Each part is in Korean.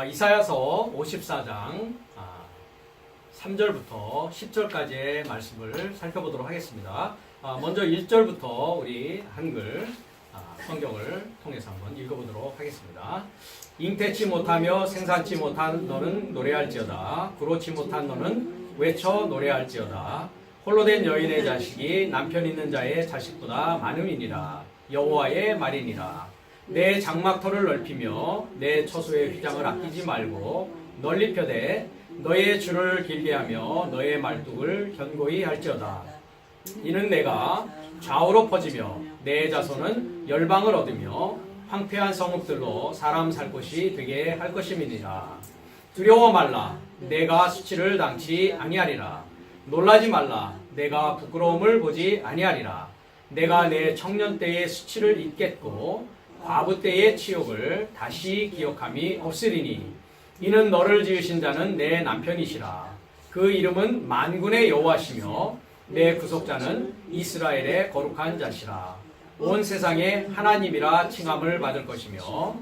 이사야서 54장 3절부터 10절까지의 말씀을 살펴보도록 하겠습니다. 먼저 1절부터 우리 한글 성경을 통해서 한번 읽어보도록 하겠습니다. 잉태치 못하며 생산치 못한 너는 노래할지어다. 구로치 못한 너는 외쳐 노래할지어다. 홀로 된 여인의 자식이 남편 있는 자의 자식보다 많음이니라. 여호와의 말이니라. 내 장막터를 넓히며 내 처소의 휘장을 아끼지 말고 널리 펴되 너의 줄을 길게 하며 너의 말뚝을 견고히 할지어다. 이는 내가 좌우로 퍼지며 내 자손은 열방을 얻으며 황폐한 성읍들로 사람 살 곳이 되게 할 것임이니라. 두려워 말라. 내가 수치를 당치 아니하리라. 놀라지 말라. 내가 부끄러움을 보지 아니하리라. 내가 내 청년 때의 수치를 잊겠고 과부 때의 치욕을 다시 기억함이 없으리니 이는 너를 지으신 자는 내 남편이시라. 그 이름은 만군의 여호와시며 내 구속자는 이스라엘의 거룩한 자시라. 온 세상에 하나님이라 칭함을 받을 것이며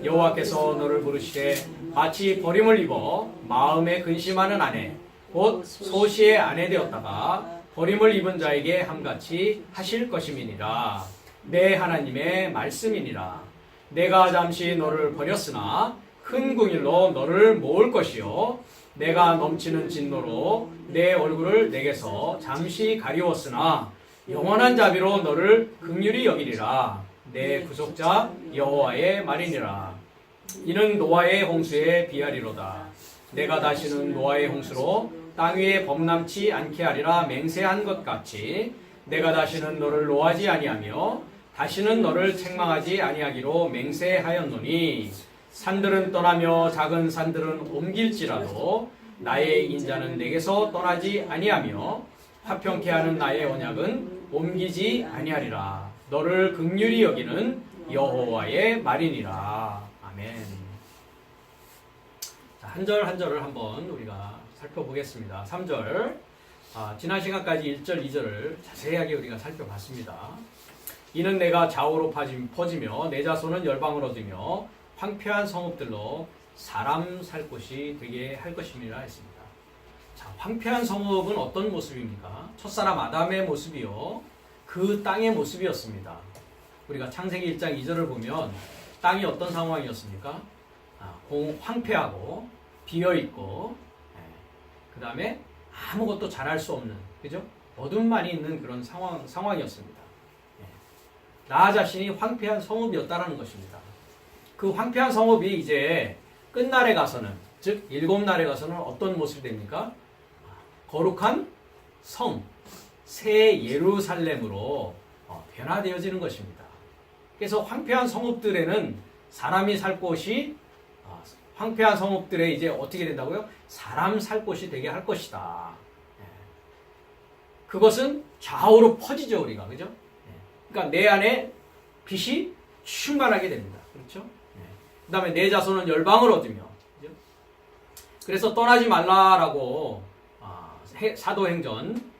여호와께서 너를 부르시되 마치 버림을 입어 마음에 근심하는 아내 곧 소시의 아내 되었다가 버림을 입은 자에게 함같이 하실 것임이니라. 내 하나님의 말씀이니라. 내가 잠시 너를 버렸으나 큰 궁일로 너를 모을 것이요 내가 넘치는 진노로 내 얼굴을 내게서 잠시 가리웠으나 영원한 자비로 너를 긍휼히 여기리라. 내 구속자 여호와의 말이니라. 이는 노아의 홍수에 비하리로다. 내가 다시는 노아의 홍수로 땅 위에 범람치 않게 하리라 맹세한 것 같이 내가 다시는 너를 노하지 아니하며 다시는 너를 책망하지 아니하기로 맹세하였노니 산들은 떠나며 작은 산들은 옮길지라도 나의 인자는 내게서 떠나지 아니하며 화평케 하는 나의 언약은 옮기지 아니하리라. 너를 긍휼히 여기는 여호와의 말이니라. 아멘. 한 절 한 절을 한번 우리가 살펴보겠습니다. 3절 지난 시간까지 1절 2절을 자세하게 우리가 살펴봤습니다. 이는 내가 좌우로 퍼지며 내 자손은 열방을 얻으며 황폐한 성읍들로 사람 살 곳이 되게 할 것임이라 했습니다. 자, 황폐한 성읍은 어떤 모습입니까? 첫사람 아담의 모습이요 그 땅의 모습이었습니다. 우리가 창세기 1장 2절을 보면 땅이 어떤 상황이었습니까? 황폐하고 비어있고 그 다음에 아무것도 잘할 수 없는, 그죠? 어둠만이 있는 그런 상황이었습니다. 나 자신이 황폐한 성읍이었다라는 것입니다. 그 황폐한 성읍이 이제 끝날에 가서는, 즉 7날에 가서는 어떤 모습이 됩니까? 거룩한 성, 새 예루살렘으로 변화되어지는 것입니다. 그래서 황폐한 성읍들에는 사람이 살 곳이 황폐한 성읍들에 이제 어떻게 된다고요? 사람 살 곳이 되게 할 것이다. 그것은 좌우로 퍼지죠, 우리가. 그죠? 그러니까 내 안에 빛이 충만하게 됩니다. 그렇죠? 그 다음에 내 자손은 열방을 얻으며. 그죠? 그래서 떠나지 말라라고 사도행전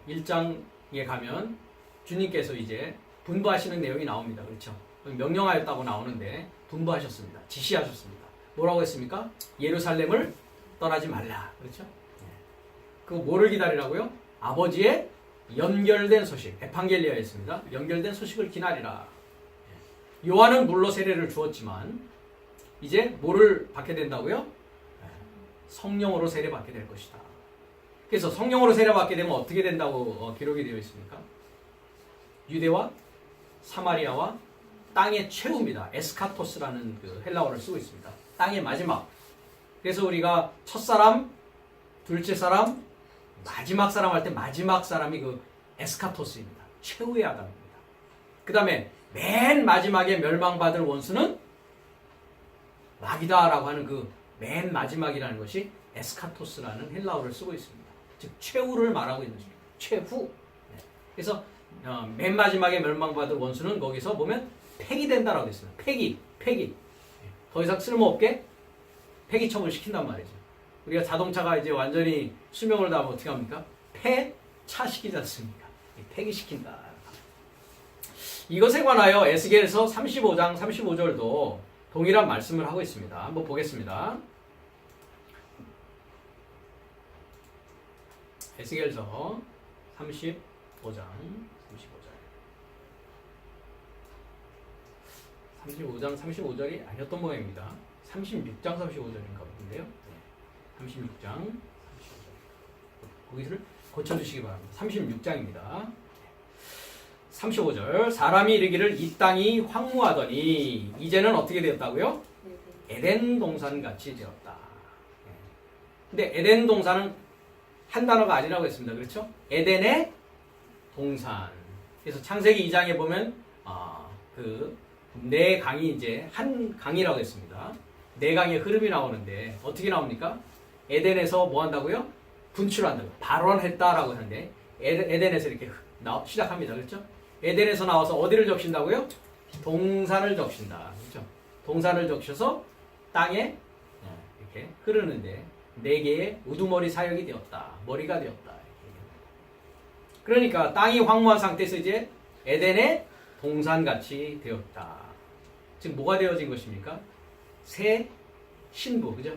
1장에 가면 주님께서 이제 분부하시는 내용이 나옵니다. 그렇죠? 명령하였다고 나오는데 분부하셨습니다. 지시하셨습니다. 뭐라고 했습니까? 예루살렘을 떠나지 말라. 그렇죠? 그 뭐를 기다리라고요? 아버지의 연결된 소식, 에판겔리아였습니다. 연결된 소식을 기다리라. 요한은 물로 세례를 주었지만 이제 뭐를 받게 된다고요? 성령으로 세례받게 될 것이다. 그래서 성령으로 세례받게 되면 어떻게 된다고 기록이 되어 있습니까? 유대와 사마리아와 땅의 최후입니다. 에스카토스라는 그 헬라어를 쓰고 있습니다. 땅의 마지막. 그래서 우리가 첫사람, 둘째 사람, 마지막 사람 할 때 마지막 사람이 그 에스카토스입니다. 최후의 아담입니다. 그 다음에 맨 마지막에 멸망받을 원수는 마귀다라고 하는 그 맨 마지막이라는 것이 에스카토스라는 헬라어를 쓰고 있습니다. 즉 최후를 말하고 있는 것입니다. 최후. 그래서 맨 마지막에 멸망받을 원수는 거기서 보면 폐기된다라고 했습니다. 폐기. 더 이상 쓸모없게 폐기 처분시킨단 말이죠. 우리가 자동차가 이제 완전히 수명을 다하면 어떻게 합니까? 폐차시키지 않습니까? 폐기시킨다. 이것에 관하여 에스겔서 35장 35절도 동일한 말씀을 하고 있습니다. 한번 보겠습니다. 에스겔서 35장 35절이 아니었던 모양입니다. 36장 35절인가 같은데요. 네. 36장 35절. 거기를 고쳐주시기 바랍니다. 36장입니다. 35절. 사람이 이르기를 이 땅이 황무하더니 이제는 어떻게 되었다고요? 에덴 동산 같이 되었다. 근데 에덴 동산은 한 단어가 아니라고 했습니다. 그렇죠? 에덴의 동산. 그래서 창세기 2장에 보면 네 강이 이제 한 강이라고 했습니다. 네 강의 흐름이 나오는데 어떻게 나옵니까? 에덴에서 뭐 한다고요? 분출한다고. 발원했다라고 하는데 에덴에서 이렇게 시작합니다. 그렇죠? 에덴에서 나와서 어디를 적신다고요? 동산을 적신다. 그렇죠? 동산을 적셔서 땅에 이렇게 흐르는데 네 개의 우두머리 사역이 되었다. 머리가 되었다. 그러니까 땅이 황무한 상태에서 이제 에덴의 동산같이 되었다. 지금 뭐가 되어진 것입니까? 새 신부, 그죠?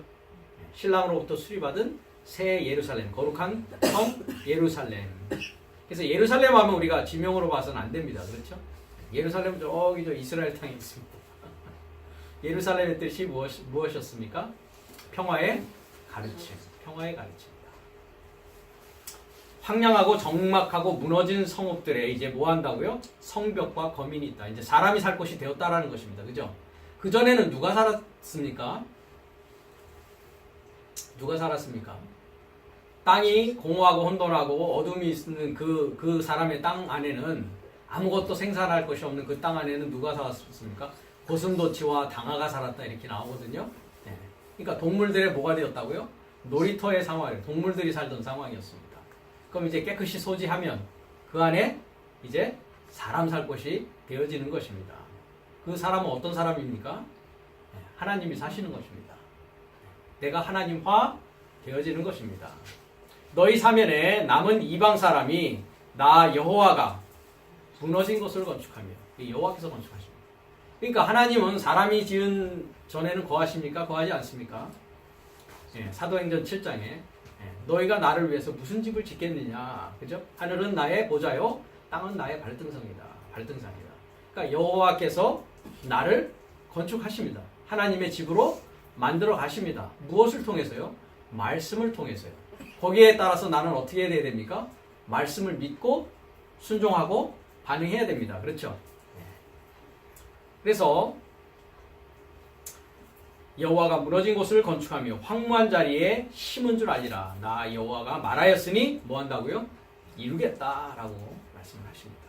신랑으로부터 수리받은 새 예루살렘, 거룩한 성 예루살렘. 그래서 예루살렘 하면 우리가 지명으로 봐서는 안 됩니다. 그렇죠? 예루살렘은 저기 저 이스라엘 땅에 있습니다. 예루살렘의 뜻이 무엇이었습니까? 평화의 가르침. 평화의 가르침입니다. 황량하고 적막하고 무너진 성읍들에 이제 뭐 한다고요? 성벽과 거민이 있다. 이제 사람이 살 곳이 되었다라는 것입니다. 그죠? 그전에는 누가 살았습니까? 누가 살았습니까? 땅이 공허하고 혼돈하고 어둠이 있는 그 사람의 땅 안에는 아무것도 생산할 것이 없는 그 땅 안에는 누가 살았습니까? 고슴도치와 당아가 살았다 이렇게 나오거든요. 네. 그러니까 동물들의 뭐가 되었다고요? 놀이터의 상황이에요. 동물들이 살던 상황이었습니다. 그럼 이제 깨끗이 소지하면 그 안에 이제 사람 살 곳이 되어지는 것입니다. 그 사람은 어떤 사람입니까? 하나님이 사시는 것입니다. 내가 하나님화 되어지는 것입니다. 너희 사면에 남은 이방 사람이 나 여호와가 무너진 것을 건축하며 여호와께서 건축하십니다. 그러니까 하나님은 사람이 지은 전에는 거하십니까? 거하지 않습니까? 사도행전 7장에 너희가 나를 위해서 무슨 집을 짓겠느냐, 그죠? 하늘은 나의 보좌요, 땅은 나의 발등상이다. 발등상이다. 그러니까 여호와께서 나를 건축하십니다. 하나님의 집으로 만들어 가십니다. 무엇을 통해서요? 말씀을 통해서요. 거기에 따라서 나는 어떻게 해야 됩니까? 말씀을 믿고 순종하고 반응해야 됩니다. 그렇죠? 그래서 여호와가 무너진 곳을 건축하며 황무한 자리에 심은 줄 알리라. 나 여호와가 말하였으니 뭐 한다고요? 이루겠다라고 말씀을 하십니다.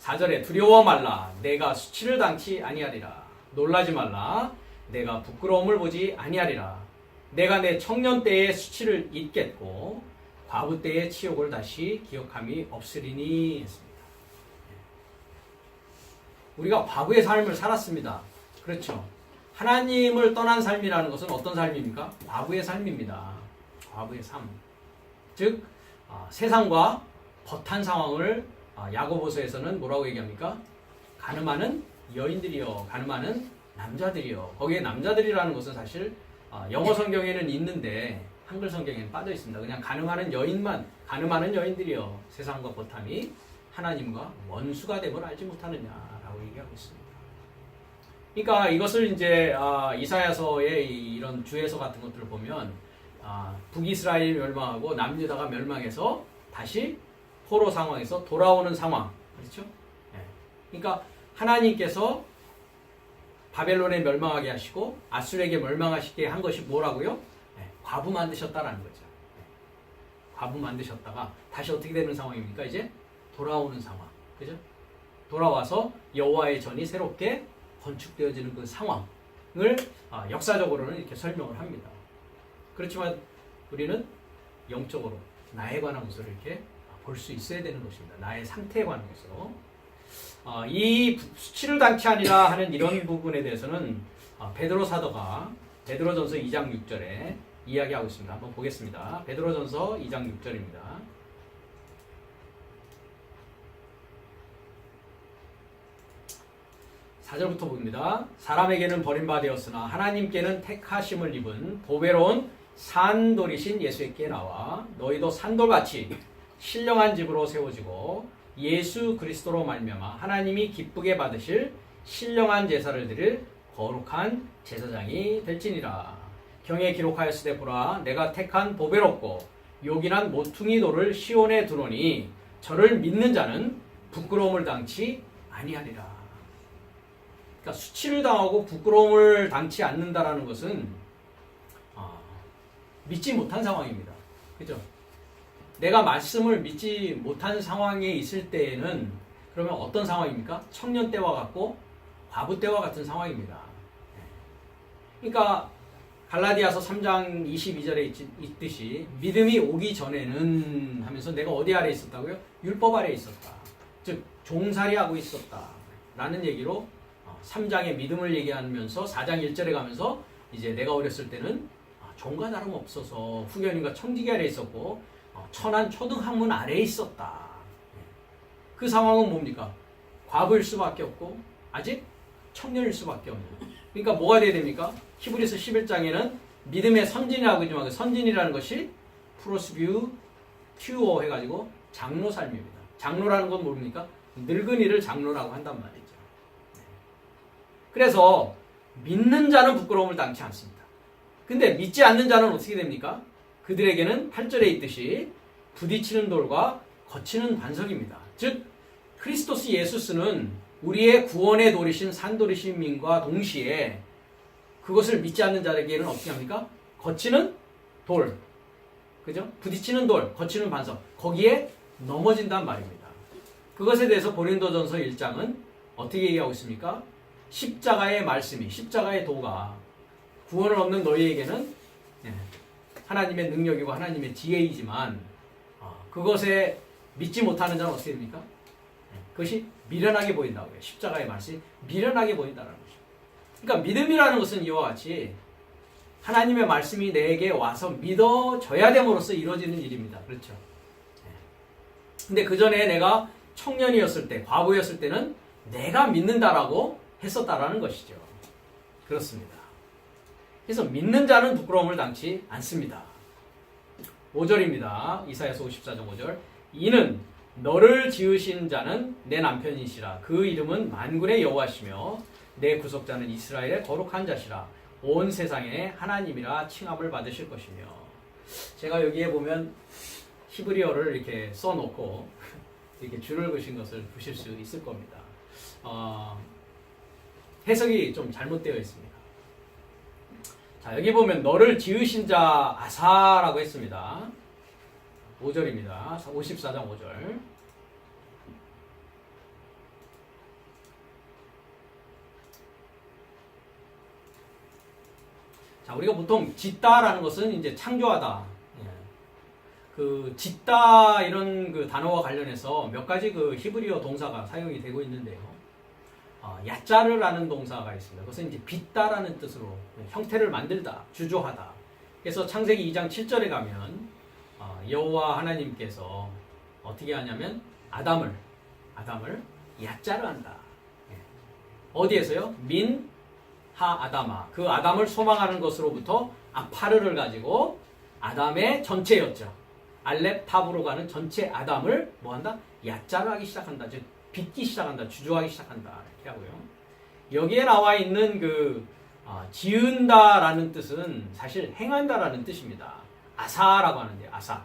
4절에 두려워 말라. 내가 수치를 당치 아니하리라. 놀라지 말라. 내가 부끄러움을 보지 아니하리라. 내가 내 청년 때의 수치를 잊겠고 과부 때의 치욕을 다시 기억함이 없으리니 했습니다. 우리가 과부의 삶을 살았습니다. 그렇죠? 하나님을 떠난 삶이라는 것은 어떤 삶입니까? 과부의 삶입니다. 과부의 삶. 즉 세상과 벗한 상황을 야고보서에서는 뭐라고 얘기합니까? 가늠하는 여인들이요, 가늠하는 남자들이요. 거기에 남자들이라는 것은 사실 영어 성경에는 있는데 한글 성경에는 빠져 있습니다. 그냥 가늠하는 여인만, 가늠하는 여인들이요, 세상과 벗함이 하나님과 원수가 됨을 알지 못하느냐라고 얘기하고 있습니다. 그러니까 이것을 이제 이사야서의 이런 주해서 같은 것들을 보면 북이스라엘이 멸망하고 남유다가 멸망해서 다시 포로 상황에서 돌아오는 상황, 그렇죠? 그러니까 하나님께서 바벨론에 멸망하게 하시고 아수르에게 멸망하시게 한 것이 뭐라고요? 과부 만드셨다라는 거죠. 과부 만드셨다가 다시 어떻게 되는 상황입니까? 이제 돌아오는 상황, 그죠? 돌아와서 여호와의 전이 새롭게 건축되어지는 그 상황을 역사적으로는 이렇게 설명을 합니다. 그렇지만 우리는 영적으로 나에 관한 것을 이렇게 볼 수 있어야 되는 것입니다. 나의 상태에 관한 것으로. 이 수치를 당치 아니라 하는 이런 부분에 대해서는 베드로 사도가 베드로전서 2장 6절에 이야기하고 있습니다. 한번 보겠습니다. 베드로전서 2장 6절입니다. 4절부터 봅니다. 사람에게는 버림받았으나 하나님께는 택하심을 입은 보배로운 산돌이신 예수께 나와 너희도 산돌같이 신령한 집으로 세워지고 예수 그리스도로 말미암아 하나님이 기쁘게 받으실 신령한 제사를 드릴 거룩한 제사장이 될지니라. 경에 기록하였으되 보라 내가 택한 보배롭고 요긴한 모퉁이 돌을 시온에 두노니 저를 믿는 자는 부끄러움을 당치 아니하리라. 그러니까 수치를 당하고 부끄러움을 당치 않는다라는 것은 믿지 못한 상황입니다. 그죠? 내가 말씀을 믿지 못한 상황에 있을 때에는 그러면 어떤 상황입니까? 청년 때와 같고 과부 때와 같은 상황입니다. 그러니까 갈라디아서 3장 22절에 있듯이 믿음이 오기 전에는 하면서 내가 어디 아래 있었다고요? 율법 아래 있었다. 즉 종살이하고 있었다. 라는 얘기로 3장의 믿음을 얘기하면서 4장 1절에 가면서 이제 내가 어렸을 때는 종과 다름없어서 후견인과 청지기 아래 있었고 천한 초등학문 아래에 있었다. 그 상황은 뭡니까? 과부일 수밖에 없고 아직 청년일 수밖에 없는. 그러니까 뭐가 돼야 됩니까? 히브리서 11장에는 믿음의 선진이라고 하지만 그 선진이라는 것이 프로스뷰 큐어 해가지고 장로 삶입니다. 장로라는 건 뭡니까? 늙은이를 장로라고 한단 말이죠. 그래서 믿는 자는 부끄러움을 당치 않습니다. 근데 믿지 않는 자는 어떻게 됩니까? 그들에게는 8절에 있듯이 부딪히는 돌과 거치는 반석입니다. 즉 크리스토스 예수스는 우리의 구원의 돌이신 산돌이신 민과 동시에 그것을 믿지 않는 자에게는 어떻게 합니까? 거치는 돌, 그죠? 부딪히는 돌, 거치는 반석, 거기에 넘어진단 말입니다. 그것에 대해서 고린도전서 1장은 어떻게 얘기하고 있습니까? 십자가의 말씀이, 십자가의 도가 구원을 얻는 너희에게는 하나님의 능력이고 하나님의 지혜이지만 그것에 믿지 못하는 자는 어떻게 됩니까? 그것이 미련하게 보인다고요. 십자가의 말씀이 미련하게 보인다는 것이죠. 그러니까 믿음이라는 것은 이와 같이 하나님의 말씀이 내게 와서 믿어져야 됨으로써 이루어지는 일입니다. 그렇죠? 근데 그 전에 내가 청년이었을 때, 과부였을 때는 내가 믿는다라고 했었다라는 것이죠. 그렇습니다. 그래서 믿는 자는 부끄러움을 당치 않습니다. 5절입니다. 이사야서 54장 5절. 이는 너를 지으신 자는 내 남편이시라. 그 이름은 만군의 여호와시며 내 구속자는 이스라엘의 거룩한 자시라. 온 세상에 하나님이라 칭함을 받으실 것이며. 제가 여기에 보면 히브리어를 이렇게 써놓고 이렇게 줄을 그신 것을 보실 수 있을 겁니다. 해석이 좀 잘못되어 있습니다. 자, 여기 보면 너를 지으신 자 아사라고 했습니다. 5절입니다. 54장 5절. 자, 우리가 보통 짓다라는 것은 이제 창조하다. 그 짓다 이런 그 단어와 관련해서 몇 가지 그 히브리어 동사가 사용이 되고 있는데요. 야짜르라는 동사가 있습니다. 그것은 이제 빚다라는 뜻으로 형태를 만들다, 주조하다. 그래서 창세기 2장 7절에 가면 여호와 하나님께서 어떻게 하냐면 아담을 야짜르한다. 어디에서요? 민 하 아담아. 그 아담을 소망하는 것으로부터 아파르를 가지고 아담의 전체였죠. 알렙 탑으로 가는 전체 아담을 뭐한다? 야짜르하기 시작한다. 즉 빚기 시작한다. 주조하기 시작한다. 이렇게 하고요. 여기에 나와 있는 그 지은다라는 뜻은 사실 행한다라는 뜻입니다. 아사라고 하는데 아사.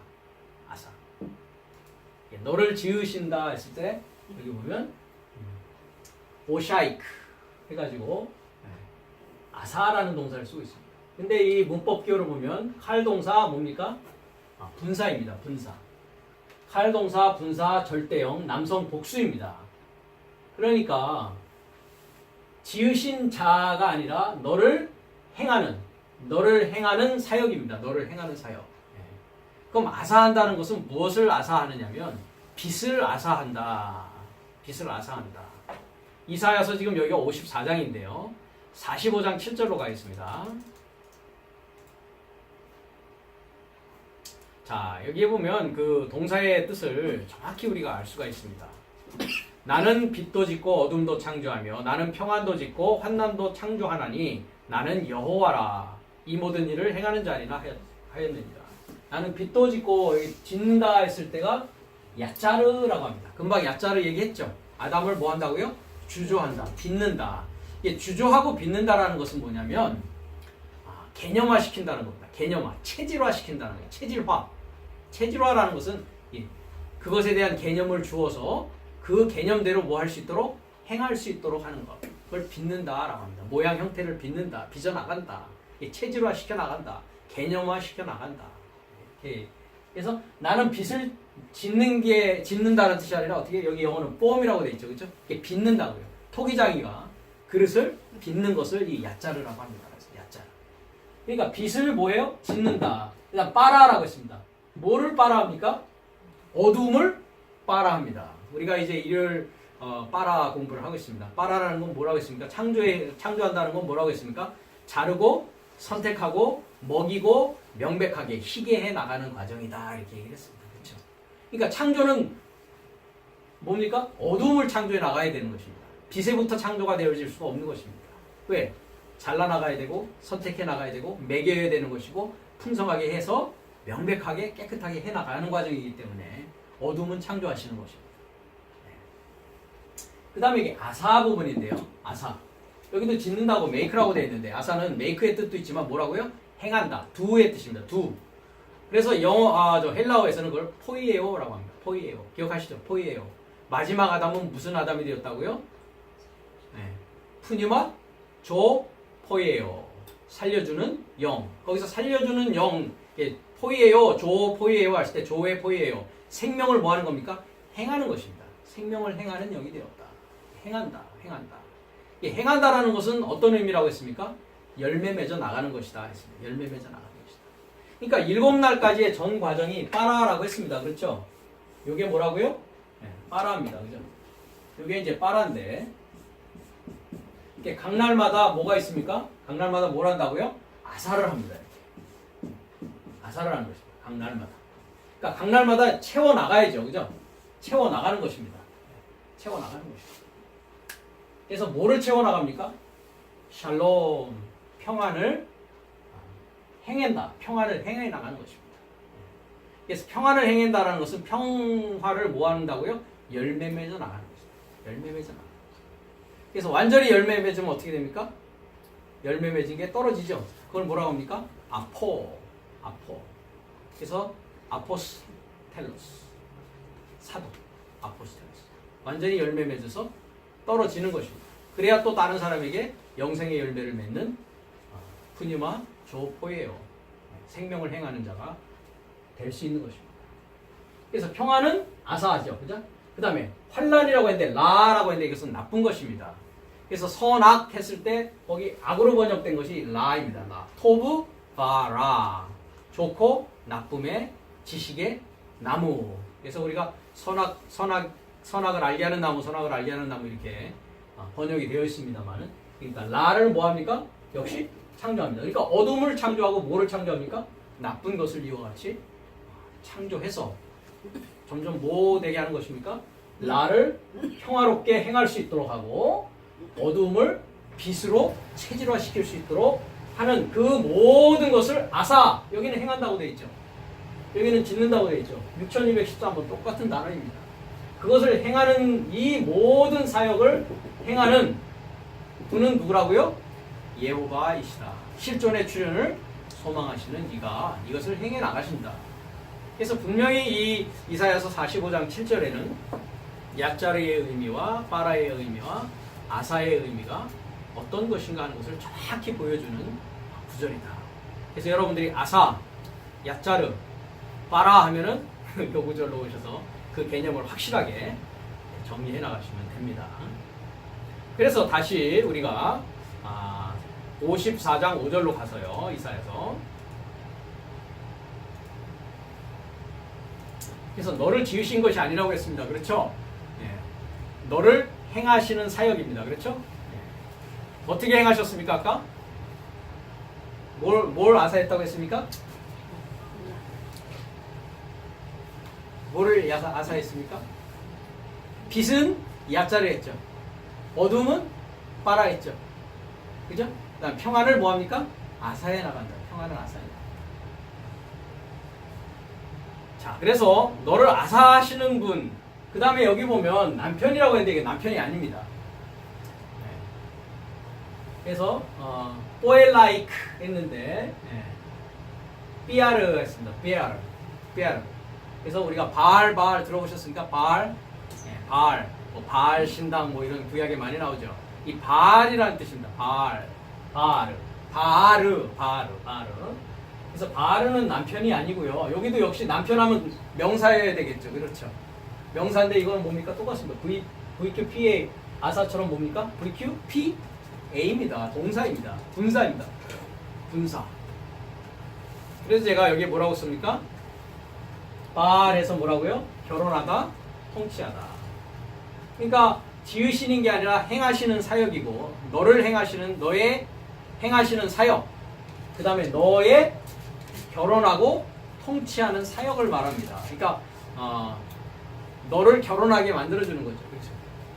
너를 지으신다 했을 때 여기 보면 오샤이크 해가지고 아사라는 동사를 쓰고 있습니다. 근데 이 문법 기호를 보면 칼 동사 뭡니까? 분사입니다. 분사. 칼 동사 분사 절대형 남성 복수입니다. 그러니까 지으신 자가 아니라 너를 행하는 사역입니다. 너를 행하는 사역. 그럼 아사한다는 것은 무엇을 아사하느냐면 빚을 아사한다. 빚을 아사한다. 이사야서 지금 여기가 54장인데요. 45장 7절로 가겠습니다. 자, 여기에 보면 그 동사의 뜻을 정확히 우리가 알 수가 있습니다. 나는 빛도 짓고 어둠도 창조하며 나는 평안도 짓고 환난도 창조하나니 나는 여호와라. 이 모든 일을 행하는 자리나 하였느니라. 나는 빛도 짓고 짓는다 했을 때가 야짜르라고 합니다. 금방 야짜르 얘기했죠. 아담을 뭐 한다고요? 주조한다, 빚는다. 이게 주조하고 빚는다라는 것은 뭐냐면 개념화 시킨다는 겁니다. 개념화, 체질화 시킨다는 거예요. 체질화. 체질화라는 것은 그것에 대한 개념을 주어서 그 개념대로 뭐 할 수 있도록 행할 수 있도록 하는 것. 그걸 빚는다라고 합니다. 모양 형태를 빚는다, 빚어 나간다, 체질화 시켜 나간다, 개념화 시켜 나간다. 그래서 나는 빚을 짓는다는 뜻이 아니라 어떻게 여기 영어는 form이라고 돼 있죠, 그렇죠? 이게 빚는다고요. 토기장이가 그릇을 빚는 것을 이 야짜르라고 합니다. 그래서 야짜르. 그러니까 빚을 뭐예요? 짓는다. 그다음 빨아라고 했습니다. 뭐를 빨아합니까? 어둠을 빨아합니다. 우리가 이제 일요일 빨아 공부를 하고 있습니다. 빨아라는 건 뭐라고 했습니까? 창조한다는 건 뭐라고 했습니까? 자르고 선택하고 먹이고 명백하게 희게 해 나가는 과정이다 이렇게 얘기를 했습니다. 그렇죠? 그러니까 창조는 뭡니까? 어둠을 창조해 나가야 되는 것입니다. 빛에부터 창조가 되어질 수가 없는 것입니다. 왜? 잘라 나가야 되고 선택해 나가야 되고 먹여야 되는 것이고 풍성하게 해서 명백하게 깨끗하게 해 나가는 과정이기 때문에 어둠은 창조하시는 것입니다. 그 다음에 이게 아사 부분인데요. 아사. 여기도 짓는다고 메이크라고 되어 있는데 아사는 메이크의 뜻도 있지만 뭐라고요? 행한다. do의 뜻입니다. do. 그래서 헬라어에서는 그걸 포이에오라고 합니다. 포이에오. 기억하시죠? 포이에오. 마지막 아담은 무슨 아담이 되었다고요? 네. 푸뉴마 조 포이에오. 살려주는 영. 거기서 살려주는 영. 포이에오, 조 포이에오 하실 때 조의 포이에오. 생명을 뭐 하는 겁니까? 행하는 것입니다. 생명을 행하는 영이 되었다. 행한다. 행한다라는 것은 어떤 의미라고 했습니까? 열매 맺어 나가는 것이다 했습니다. 열매 맺어 나가는 것이다. 그러니까 7날까지의 전 과정이 빠라라고 했습니다. 그렇죠? 이게 뭐라고요? 네, 빠라입니다. 그죠? 이게 이제 빠라인데 이게 각 날마다 뭐가 있습니까? 각 날마다 뭘 한다고요? 아사를 합니다. 이렇게. 아사를 하는 것입니다. 각 날마다. 그러니까 각 날마다 채워 나가야죠. 그죠? 채워 나가는 것입니다. 채워 나가는 것입니다. 그래서 뭐를 채워나갑니까? 샬롬, 평안을 행한다. 평안을 행해 나가는 것입니다. 그래서 평안을 행한다는 것은 평화를 뭐 한다고요? 열매 맺어 나가는 것입니다. 열매 맺어 나가는 것입니다. 그래서 완전히 열매 맺으면 어떻게 됩니까? 열매 맺은 게 떨어지죠. 그걸 뭐라고 합니까? 아포. 그래서 아포스텔로스. 사도. 아포스텔로스. 완전히 열매 맺어서 떨어지는 것입니다. 그래야 또 다른 사람에게 영생의 열매를 맺는 푸니마 조포예요. 생명을 행하는 자가 될 수 있는 것입니다. 그래서 평화는 아사하죠. 그죠? 그 다음에 환란이라고 했는데 라라고 했는데 이것은 나쁜 것입니다. 그래서 선악 했을 때 거기 악으로 번역된 것이 라입니다. 라. 토브 바라. 좋고 나쁨의 지식의 나무. 그래서 우리가 선악을 알게 하는 나무, 선악을 알게 하는 나무 이렇게 번역이 되어 있습니다만은, 그러니까 라를 뭐 합니까? 역시 창조합니다. 그러니까 어둠을 창조하고 뭐를 창조합니까? 나쁜 것을 이와 같이 창조해서 점점 뭐 되게 하는 것입니까? 라를 평화롭게 행할 수 있도록 하고 어둠을 빛으로 체질화시킬 수 있도록 하는 그 모든 것을 아사, 여기는 행한다고 되어 있죠. 여기는 짓는다고 되어 있죠. 6213번 똑같은 단어입니다. 그것을 행하는 이 모든 사역을 행하는 분은 누구라고요? 여호와이시다. 실존의 출현을 소망하시는 이가 이것을 행해 나가신다. 그래서 분명히 이 이사야서 45장 7절에는 야짜르의 의미와 파라의 의미와 아사의 의미가 어떤 것인가 하는 것을 정확히 보여주는 구절이다. 그래서 여러분들이 아사, 야짜르, 파라 하면은 이 구절로 오셔서 그 개념을 확실하게 정리해 나가시면 됩니다. 그래서 다시 우리가 54장 5절로 가서요. 이사야서. 그래서 너를 지으신 것이 아니라고 했습니다. 그렇죠? 예. 너를 행하시는 사역입니다. 그렇죠? 예. 어떻게 행하셨습니까? 아까? 뭘 아사했다고 했습니까? 뭐를 아사했습니까? 빛은 야자를 했죠. 어둠은 빠라 했죠. 그죠? 그다음 평안을 뭐합니까? 아사해 나간다. 평안을 아사해 나간다. 자, 그래서 너를 아사하시는 분, 그 다음에 여기 보면 남편이라고 했는데 이게 남편이 아닙니다. 네. 그래서 포엘라이크 했는데 삐아르 했습니다. 삐아르. 그래서 우리가 바알 들어보셨습니까? 바알, 뭐 바알 신당 뭐 이런 구약에 많이 나오죠. 이 바알이라는 뜻입니다. 바르. 그래서 바르는 남편이 아니고요. 여기도 역시 남편하면 명사여야 되겠죠. 그렇죠. 명사인데 이건 뭡니까? 똑같습니다. VQPA 아사처럼 뭡니까? VQPA입니다. 동사입니다. 분사입니다. 분사. 그래서 제가 여기에 뭐라고 씁니까? 바알에서 뭐라고요? 결혼하다, 통치하다. 그러니까 지으시는 게 아니라 행하시는 사역이고, 너를 행하시는, 너의 행하시는 사역, 그 다음에 너의 결혼하고 통치하는 사역을 말합니다. 그러니까 너를 결혼하게 만들어주는 거죠. 그렇죠?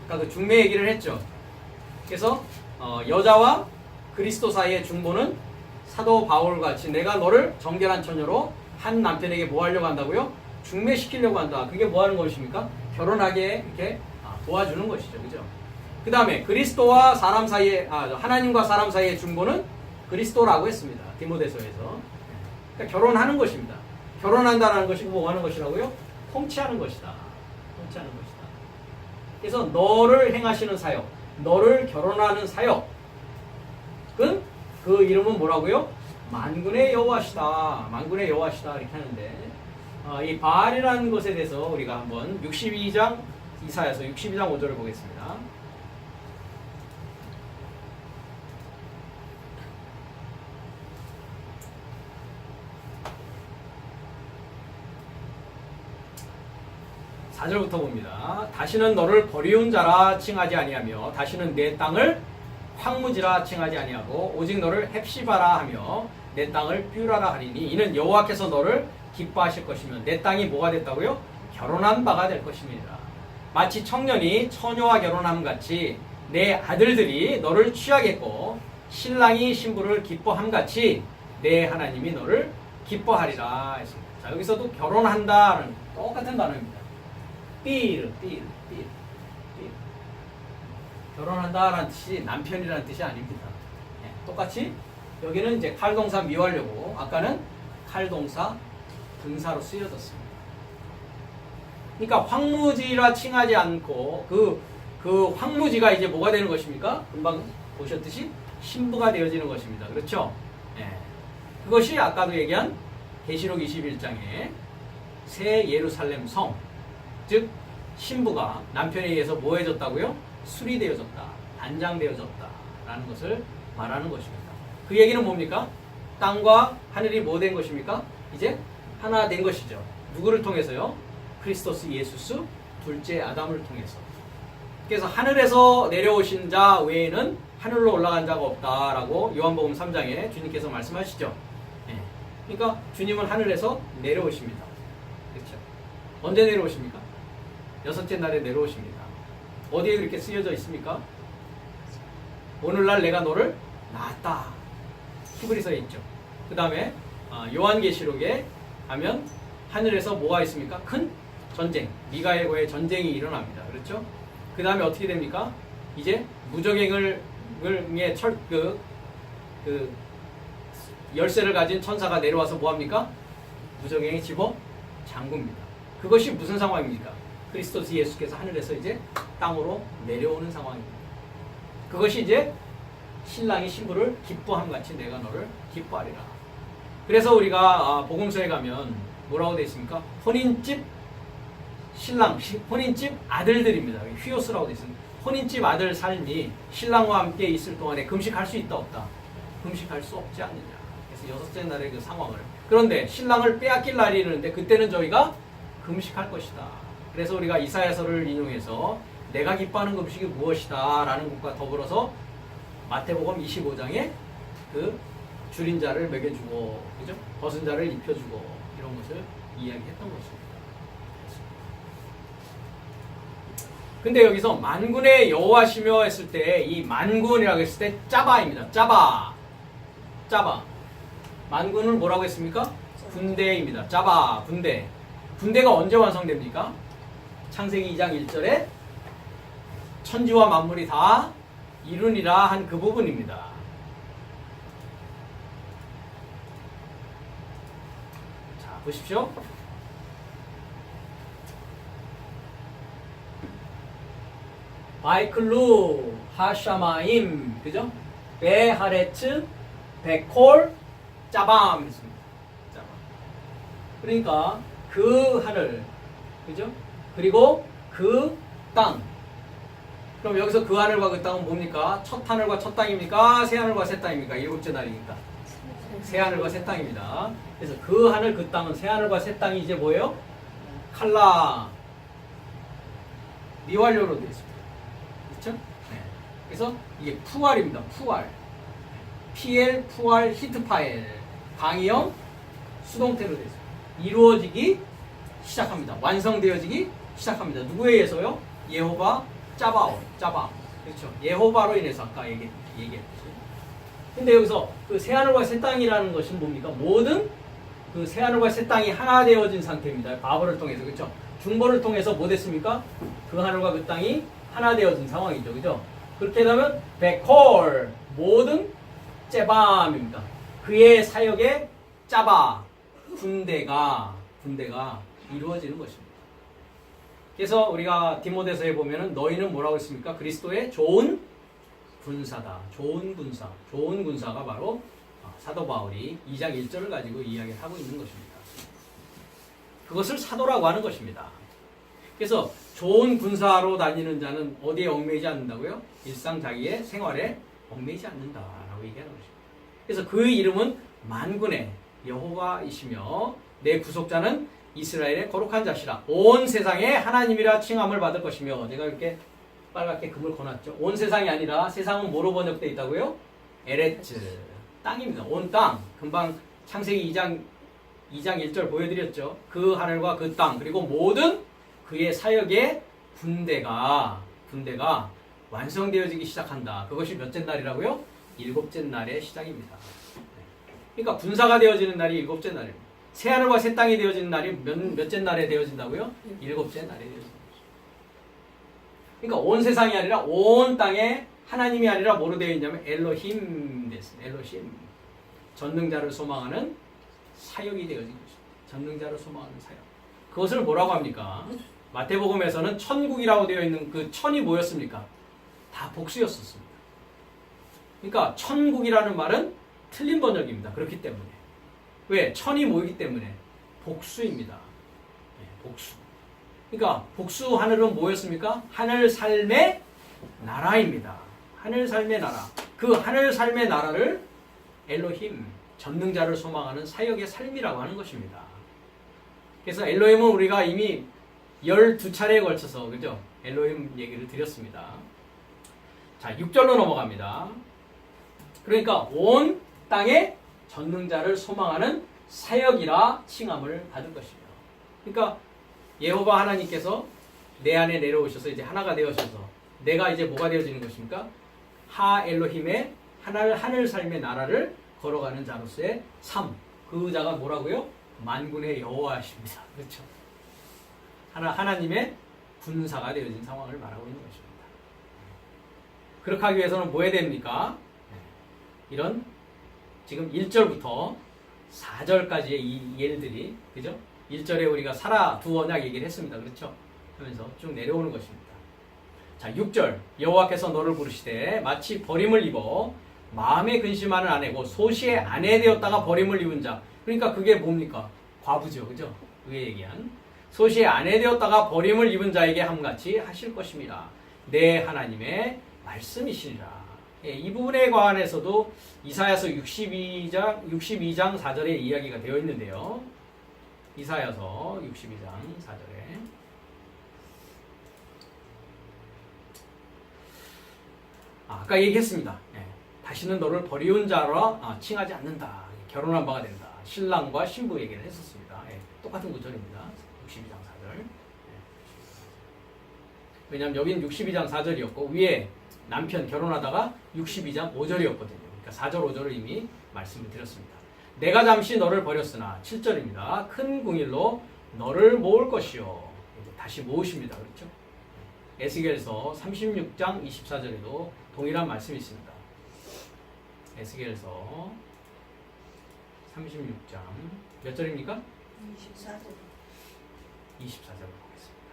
그러니까 그 중매 얘기를 했죠. 그래서 여자와 그리스도 사이의 중보는 사도 바울 같이 내가 너를 정결한 처녀로 한 남편에게 뭐 하려고 한다고요? 중매시키려고 한다. 그게 뭐 하는 것입니까? 결혼하게 이렇게 도와주는 것이죠. 그죠? 그 다음에 그리스도와 사람 사이에, 하나님과 사람 사이의 중보는 그리스도라고 했습니다. 디모데서에서. 그러니까 결혼하는 것입니다. 결혼한다는 것이 뭐 하는 것이라고요? 통치하는 것이다. 통치하는 것이다. 그래서 너를 행하시는 사역, 너를 결혼하는 사역은 그 이름은 뭐라고요? 만군의 여호와시다. 만군의 여호와시다. 이렇게 하는데 이 바알이라는 것에 대해서 우리가 한번 62장 이사야서 62장 5절을 보겠습니다. (4절부터) 봅니다. 다시는 너를 버리운 자라 칭하지 아니하며 다시는 내 땅을 황무지라 칭하지 아니하고 오직 너를 헵시바라 하며 내 땅을 뷰라라 하리니 이는 여호와께서 너를 기뻐하실 것이며 내 땅이 뭐가 됐다고요? 결혼한 바가 될 것입니다. 마치 청년이 처녀와 결혼함 같이 내 아들들이 너를 취하겠고 신랑이 신부를 기뻐함 같이 내 하나님이 너를 기뻐하리라 했습니다. 자, 여기서도 결혼한다는 똑같은 단어입니다. 삐르. 결혼한다라는 뜻이 남편이라는 뜻이 아닙니다. 똑같이 여기는 이제 칼동사 미완료고 아까는 칼동사 등사로 쓰여졌습니다. 그러니까 황무지라 칭하지 않고 그 황무지가 이제 뭐가 되는 것입니까? 금방 보셨듯이 신부가 되어지는 것입니다. 그렇죠? 그것이 아까도 얘기한 계시록 21장에 새 예루살렘 성, 즉 신부가 남편에 의해서 뭐 해졌다고요? 수리되어졌다, 단장되어졌다 라는 것을 말하는 것입니다. 그 얘기는 뭡니까? 땅과 하늘이 뭐 된 것입니까? 이제 하나 된 것이죠. 누구를 통해서요? 크리스토스 예수스 둘째 아담을 통해서. 그래서 하늘에서 내려오신 자 외에는 하늘로 올라간 자가 없다라고 요한복음 3장에 주님께서 말씀하시죠. 그러니까 주님은 하늘에서 내려오십니다. 그렇죠? 언제 내려오십니까? 여섯째 날에 내려오십니다. 어디에 그렇게 쓰여져 있습니까? 오늘날 내가 너를 낳았다. 히브리서에 있죠. 그 다음에 요한계시록에 하면 하늘에서 뭐가 있습니까? 큰 전쟁, 미가엘과의 전쟁이 일어납니다. 그렇죠? 그 다음에 어떻게 됩니까? 이제 무적행을 열쇠를 가진 천사가 내려와서 뭐합니까? 무적행에 집어 잠굽니다. 그것이 무슨 상황입니까? 크리스토스 예수께서 하늘에서 이제 땅으로 내려오는 상황입니다. 그것이 이제 신랑이 신부를 기뻐함 같이 내가 너를 기뻐하리라. 그래서 우리가 복음서에 가면 뭐라고 되어 있습니까? 혼인집 신랑, 혼인집 아들들입니다. 휘오스라고 되어 있습니다. 혼인집 아들 삶이 신랑과 함께 있을 동안에 금식할 수 있다 없다? 금식할 수 없지 않느냐. 그래서 여섯째 날의 그 상황을. 그런데 신랑을 빼앗길 날이 이르는데 그때는 저희가 금식할 것이다. 그래서 우리가 이사야서를 인용해서 내가 기뻐하는 금식이 무엇이다 라는 것과 더불어서 마태복음 25장에 그 줄인 자를 먹여주고, 그죠? 벗은 자를 입혀주고 이런 것을 이야기했던 것입니다. 근데 여기서 만군의 여호와시며 했을 때 이 만군이라고 했을 때 짜바입니다. 짜바. 짜바. 만군은 뭐라고 했습니까? 군대입니다. 짜바. 군대. 군대가 언제 완성됩니까? 창세기 2장 1절에 천지와 만물이 다 이루니라 한 그 부분입니다. 자, 보십시오. 바이클루 하샤마임, 그죠? 베하레츠 베콜 짜밤 했습니다. 짜밤. 그러니까 그 하늘, 그죠? 그리고 그 땅. 그럼 여기서 그 하늘과 그 땅은 뭡니까? 첫 하늘과 첫 땅입니까? 새 하늘과 새 땅입니까? 일곱째 날이니까 새 하늘과 새 땅입니다. 그래서 그 하늘 그 땅은 새 하늘과 새 땅이 이제 뭐예요? 칼라 미완료로 되어 있습니다. 그렇죠? 네. 그래서 이게 푸알입니다. 푸알. PL, 푸알, 히트파엘. 방위형 수동태로 되어 있습니다. 이루어지기 시작합니다. 완성되어지기 시작합니다. 누구에 의해서요? 예호바 짜바오. 짜바. 그렇죠. 예호바로 인해서 아까 얘기했죠. 근데 여기서 그 새하늘과 새 땅이라는 것은 뭡니까? 모든 그 새하늘과 새 땅이 하나 되어진 상태입니다. 바버를 통해서. 그렇죠. 중보를 통해서 뭐 됐습니까? 그 하늘과 그 땅이 하나 되어진 상황이죠. 그죠? 그렇게 되면 베콜 모든 째밤입니다. 그의 사역에 짜바 군대가 이루어지는 것입니다. 그래서 우리가 디모데서에 보면은 너희는 뭐라고 했습니까? 그리스도의 좋은 군사다. 좋은 군사. 좋은 군사가 바로 사도 바울이 2장 1절을 가지고 이야기를 하고 있는 것입니다. 그것을 사도라고 하는 것입니다. 그래서 좋은 군사로 다니는 자는 어디에 얽매이지 않는다고요? 일상 자기의 생활에 얽매이지 않는다라고 얘기하는 것입니다. 그래서 그 이름은 만군의 여호와이시며 내 구속자는 이스라엘의 거룩한 자시라. 온 세상에 하나님이라 칭함을 받을 것이며 제가 이렇게 빨갛게 금을 거놨죠. 온 세상이 아니라 세상은 뭐로 번역되어 있다고요? 에레츠 땅입니다. 온 땅. 금방 창세기 2장 1절 보여드렸죠. 그 하늘과 그 땅 그리고 모든 그의 사역의 군대가 완성되어지기 시작한다. 그것이 몇째 날이라고요? 일곱째 날의 시작입니다. 그러니까 군사가 되어지는 날이 일곱째 날입니다. 새 하늘과 새 땅이 되어지는 날이 몇째 날에 되어진다고요? 일곱째 날에 되어진다. 그러니까 온 세상이 아니라 온 땅에 하나님이 아니라 뭐로 되어 있냐면 엘로힘 됐습니다. 엘로힘. 전능자를 소망하는 사역이 되어진 것입니다. 전능자를 소망하는 사역. 그것을 뭐라고 합니까? 마태복음에서는 천국이라고 되어 있는 그 천이 뭐였습니까? 다 복수였었습니다. 그러니까 천국이라는 말은 틀린 번역입니다. 그렇기 때문에. 왜? 천이 모이기 때문에. 복수입니다. 네, 복수. 그러니까 복수 하늘은 뭐였습니까? 하늘 삶의 나라입니다. 하늘 삶의 나라. 그 하늘 삶의 나라를 엘로힘, 전능자를 소망하는 사역의 삶이라고 하는 것입니다. 그래서 엘로힘은 우리가 이미 12차례에 걸쳐서 그죠? 엘로힘 얘기를 드렸습니다. 자, 6절로 넘어갑니다. 그러니까 온 땅에 전능자를 소망하는 사역이라 칭함을 받을 것이며. 그러니까 예호바 하나님께서 내 안에 내려오셔서 이제 하나가 되어셔서 내가 이제 뭐가 되어지는 것입니까? 하 엘로힘의 하늘 삶의 나라를 걸어가는 자로서의 삶. 그 자가 뭐라고요? 만군의 여호와십니다. 그렇죠? 하나님의 군사가 되어진 상황을 말하고 있는 것입니다. 그렇게 하기 위해서는 뭐 해야 됩니까? 이런 지금 1절부터 4절까지의 이 예들이 그죠? 1절에 우리가 사라 두 언약 얘기를 했습니다. 그렇죠? 하면서 쭉 내려오는 것입니다. 자, 6절 여호와께서 너를 부르시되 마치 버림을 입어 마음에 근심하는 아내고 소시의 아내 되었다가 버림을 입은 자. 그러니까 그게 뭡니까? 과부죠. 그죠? 그게 얘기한 소시의 아내 되었다가 버림을 입은 자에게 함같이 하실 것입니다. 내 하나님의 말씀이시니라. 예, 이 부분에 관해서도 이사야서 62장 4절에 이야기가 되어 있는데요. 이사야서 62장 4절에 아까 얘기했습니다. 예, 다시는 너를 버리운 자라 칭하지 않는다. 결혼한 바가 된다. 신랑과 신부 얘기를 했었습니다. 예, 똑같은 구절입니다. 62장 4절. 예. 왜냐하면 여기는 62장 4절이었고 위에 남편 결혼하다가 62장 5절이었거든요. 그러니까 4절 5절을 이미 말씀을 드렸습니다. 내가 잠시 너를 버렸으나 7절입니다. 큰 궁일로 너를 모을 것이요. 다시 모으십니다. 그렇죠? 에스겔서 36장 24절에도 동일한 말씀이 있습니다. 에스겔서 36장 몇 절입니까? 24절. 24절로 보겠습니다.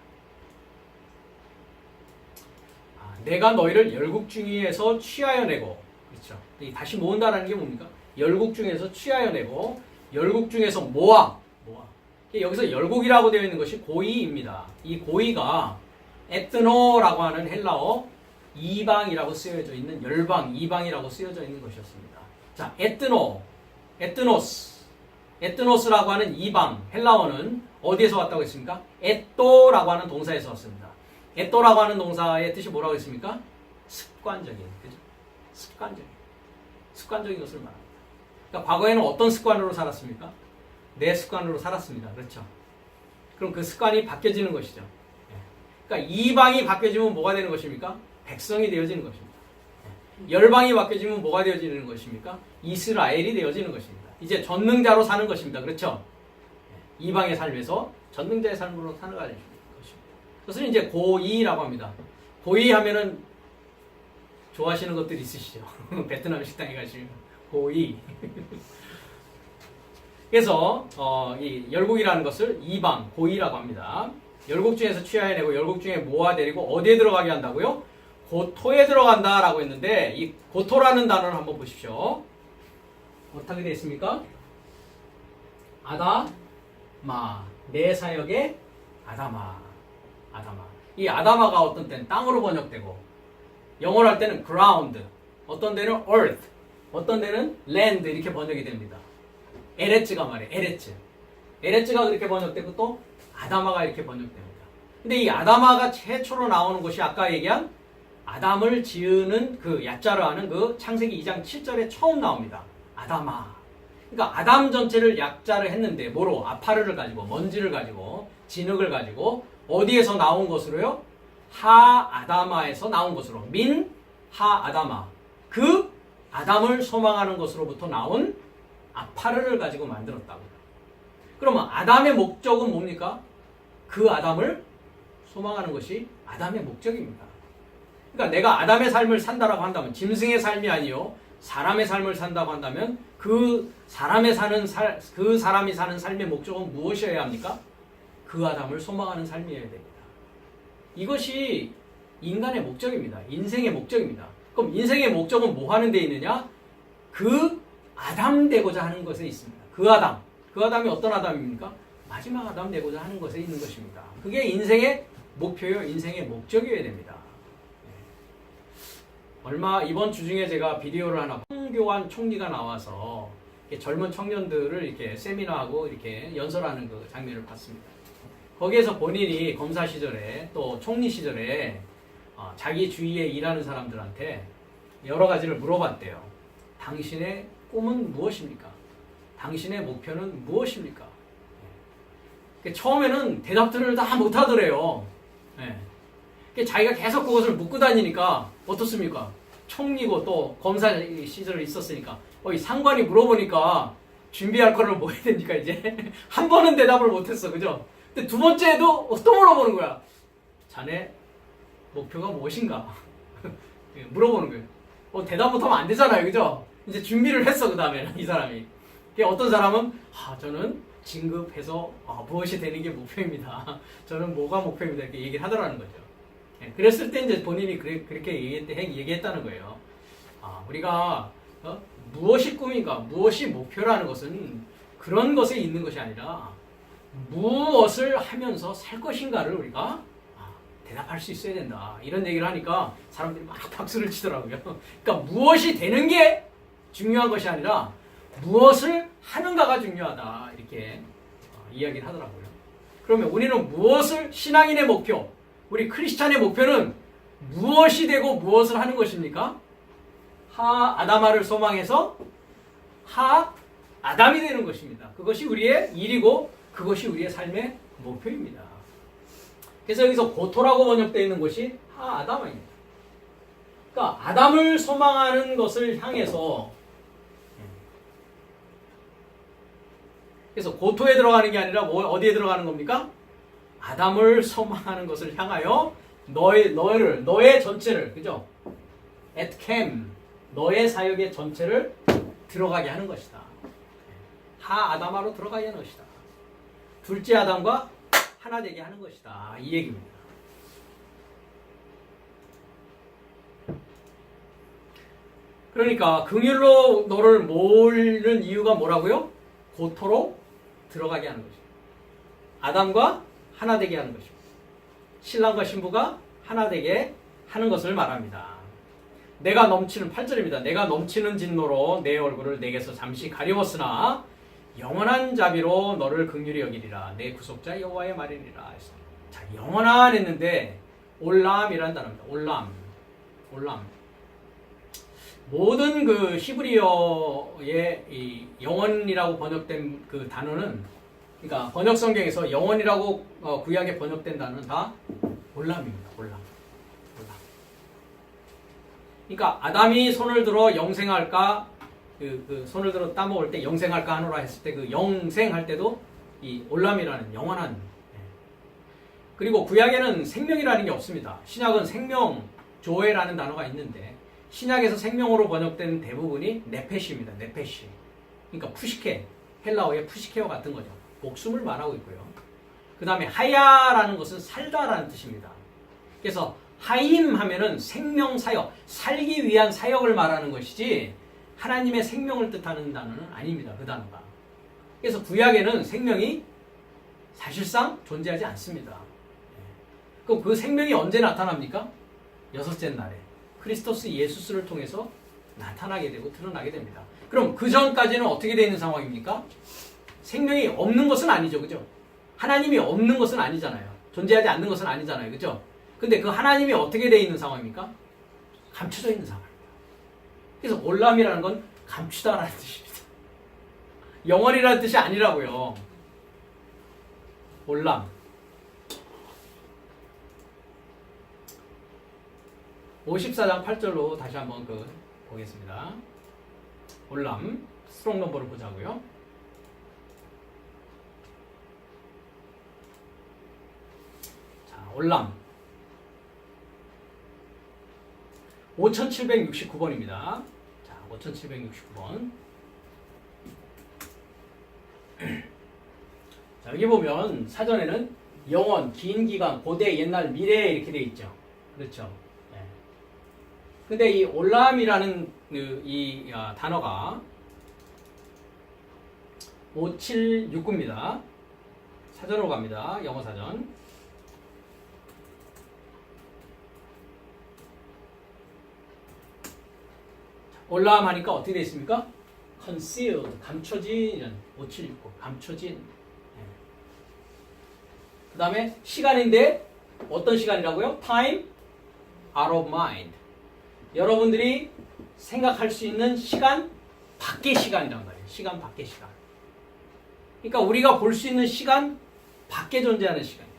내가 너희를 열국 중에서 취하여 내고, 그렇죠? 다시 모은다라는 게 뭡니까? 열국 중에서 취하여 내고, 열국 중에서 모아. 여기서 열국이라고 되어 있는 것이 고이입니다. 이 고이가 에트노라고 하는 헬라어 이방이라고 쓰여져 있는 열방, 이방이라고 쓰여져 있는 것이었습니다. 자, 에트노스라고 하는 이방, 헬라어는 어디에서 왔다고 했습니까? 에또라고 하는 동사에서 왔습니다. 에또라고 하는 동사의 뜻이 뭐라고 했습니까? 습관적인, 그죠? 습관적인 것을 말합니다. 그러니까 과거에는 어떤 습관으로 살았습니까? 내 습관으로 살았습니다. 그렇죠? 그럼 그 습관이 바뀌어지는 것이죠. 그러니까 이방이 바뀌어지면 뭐가 되는 것입니까? 백성이 되어지는 것입니다. 열방이 바뀌어지면 뭐가 되어지는 것입니까? 이스라엘이 되어지는 것입니다. 이제 전능자로 사는 것입니다. 그렇죠? 이방의 삶에서 전능자의 삶으로 살아가는 것입니다. 그것을 이제 고이라고 합니다. 고이 하면은 좋아하시는 것들 있으시죠? 베트남 식당에 가시면 고이. 그래서 이 열국이라는 것을 이방, 고이라고 합니다. 열국 중에서 취하여내고 열국 중에 모아내리고 어디에 들어가게 한다고요? 고토에 들어간다라고 했는데 이 고토라는 단어를 한번 보십시오. 어떻게 되어 있습니까? 아다마, 내 사역의 아다마. 이 아다마가 어떤 때는 땅으로 번역되고 영어로 할 때는 ground, 어떤 데는 earth, 어떤 데는 land 이렇게 번역이 됩니다. 에레츠가 말이에요. 에레츠가 그렇게 번역되고 또 아다마가 이렇게 번역됩니다. 근데 이 아다마가 최초로 나오는 것이 아까 얘기한 아담을 지으는 그 야자로 하는 그 창세기 2장 7절에 처음 나옵니다. 아다마. 그러니까 아담 전체를 약자를 했는데 뭐로? 아파르를 가지고 먼지를 가지고 진흙을 가지고 어디에서 나온 것으로요? 하아다마에서 나온 것으로 민 하아다마. 그 아담을 소망하는 것으로부터 나온 아파르를 가지고 만들었다고요. 그러면 아담의 목적은 뭡니까? 그 아담을 소망하는 것이 아담의 목적입니다. 그러니까 내가 아담의 삶을 산다라고 한다면 짐승의 삶이 아니요 사람의 삶을 산다고 한다면 그 사람이 사는 삶의 목적은 무엇이어야 합니까? 그 아담을 소망하는 삶이어야 됩니다. 이것이 인간의 목적입니다. 인생의 목적입니다. 그럼 인생의 목적은 뭐 하는 데 있느냐? 그 아담 되고자 하는 것에 있습니다. 그 아담이 어떤 아담입니까? 마지막 아담 되고자 하는 것에 있는 것입니다. 그게 인생의 목표요, 인생의 목적이어야 됩니다. 이번 주 중에 제가 비디오를 하나, 홍교안 총리가 나와서 젊은 청년들을 이렇게 세미나하고 이렇게 연설하는 그 장면을 봤습니다. 거기에서 본인이 검사 시절에 또 총리 시절에 자기 주위에 일하는 사람들한테 여러 가지를 물어봤대요. 당신의 꿈은 무엇입니까? 당신의 목표는 무엇입니까? 처음에는 대답들을 다 못하더래요. 자기가 계속 그것을 묻고 다니니까 어떻습니까? 총리고 또 검사 시절에 있었으니까 이 상관이 물어보니까 준비할 거를 뭐 해야 되니까 이제 한 번은 대답을 못했어. 그죠? 근데 두 번째에도 또 물어보는 거야. 자네 목표가 무엇인가? 물어보는 거예요. 대답 못하면 안 되잖아요. 그죠? 이제 준비를 했어. 그 다음에는 이 사람이. 어떤 사람은 저는 진급해서 무엇이 되는 게 목표입니다. 저는 뭐가 목표입니다. 이렇게 얘기를 하더라는 거죠. 그랬을 때 이제 본인이 그렇게 얘기했다는 거예요. 우리가 무엇이 꿈인가, 무엇이 목표라는 것은 그런 것에 있는 것이 아니라 무엇을 하면서 살 것인가를 우리가 대답할 수 있어야 된다. 이런 얘기를 하니까 사람들이 막 박수를 치더라고요. 그러니까 무엇이 되는 게 중요한 것이 아니라 무엇을 하는가가 중요하다. 이렇게 이야기를 하더라고요. 그러면 우리는 무엇을, 신앙인의 목표, 우리 크리스찬의 목표는 무엇이 되고 무엇을 하는 것입니까? 아다마를 소망해서 아담이 되는 것입니다. 그것이 우리의 일이고 그것이 우리의 삶의 목표입니다. 그래서 여기서 고토라고 번역되어 있는 곳이 하아담입니다. 그러니까 아담을 소망하는 것을 향해서, 그래서 고토에 들어가는 게 아니라 어디에 들어가는 겁니까? 아담을 소망하는 것을 향하여 너의 전체를, 그죠? at cam, 너의 사역의 전체를 들어가게 하는 것이다. 하아담아로 들어가게 하는 것이다. 둘째 아담과 하나 되게 하는 것이다. 이 얘기입니다. 그러니까 긍휼로 너를 모으는 이유가 뭐라고요? 고토로 들어가게 하는 것이다. 아담과 하나 되게 하는 것입니다. 신랑과 신부가 하나 되게 하는 것을 말합니다. 내가 넘치는 8절입니다. 내가 넘치는 진노로 내 얼굴을 내게서 잠시 가리웠으나 영원한 자비로 너를 긍휼히 여기리라. 내 구속자 여호와의 말이니라. 자, 영원한 했는데 올람이라는 단어입니다. 올람. 모든 그 히브리어의 이 영원이라고 번역된 그 단어는, 그러니까 번역 성경에서 영원이라고 구약에 번역된 단어는 다 올람입니다. 올람. 그러니까 아담이 손을 들어 영생할까, 그 손을 들어 따먹을 때 영생할까 하노라 했을 때 그 영생할 때도 이 올람이라는 영원한. 그리고 구약에는 생명이라는 게 없습니다. 신약은 생명, 조에라는 단어가 있는데 신약에서 생명으로 번역된 대부분이 네페시입니다. 네페시. 그러니까 푸시케, 헬라어의 푸시케어 같은 거죠. 목숨을 말하고 있고요. 그 다음에 하야라는 것은 살다라는 뜻입니다. 그래서 하임 하면은 생명 사역, 살기 위한 사역을 말하는 것이지 하나님의 생명을 뜻하는 단어는 아닙니다. 그 단어가. 그래서 구약에는 생명이 사실상 존재하지 않습니다. 그럼 그 생명이 언제 나타납니까? 여섯째 날에 크리스토스 예수스를 통해서 나타나게 되고 드러나게 됩니다. 그럼 그 전까지는 어떻게 되어 있는 상황입니까? 생명이 없는 것은 아니죠. 그죠? 하나님이 없는 것은 아니잖아요. 존재하지 않는 것은 아니잖아요. 그죠? 근데 그 하나님이 어떻게 되어 있는 상황입니까? 감춰져 있는 상황입니다. 그래서 올람이라는 건 감추다라는 뜻입니다. 영원이라는 뜻이 아니라고요. 올람. 54장 8절로 다시 한번 보겠습니다. 올람 스트롱 넘버를 보자고요. 자, 올람 5769번입니다. 자, 5769번. 자, 여기 보면 사전에는 영원, 긴 기간, 고대, 옛날, 미래 이렇게 되어 있죠. 그렇죠. 근데 이 올람이라는 이 단어가 5769입니다. 사전으로 갑니다. 영어 사전. 올람 하니까 어떻게 되어 있습니까? concealed, 감춰진, 5769, 감춰진. 그 다음에 시간인데 어떤 시간이라고요? time out of mind. 여러분들이 생각할 수 있는 시간 밖의 시간이란 말이에요. 시간 밖의 시간. 그러니까 우리가 볼 수 있는 시간 밖에 존재하는 시간이에요.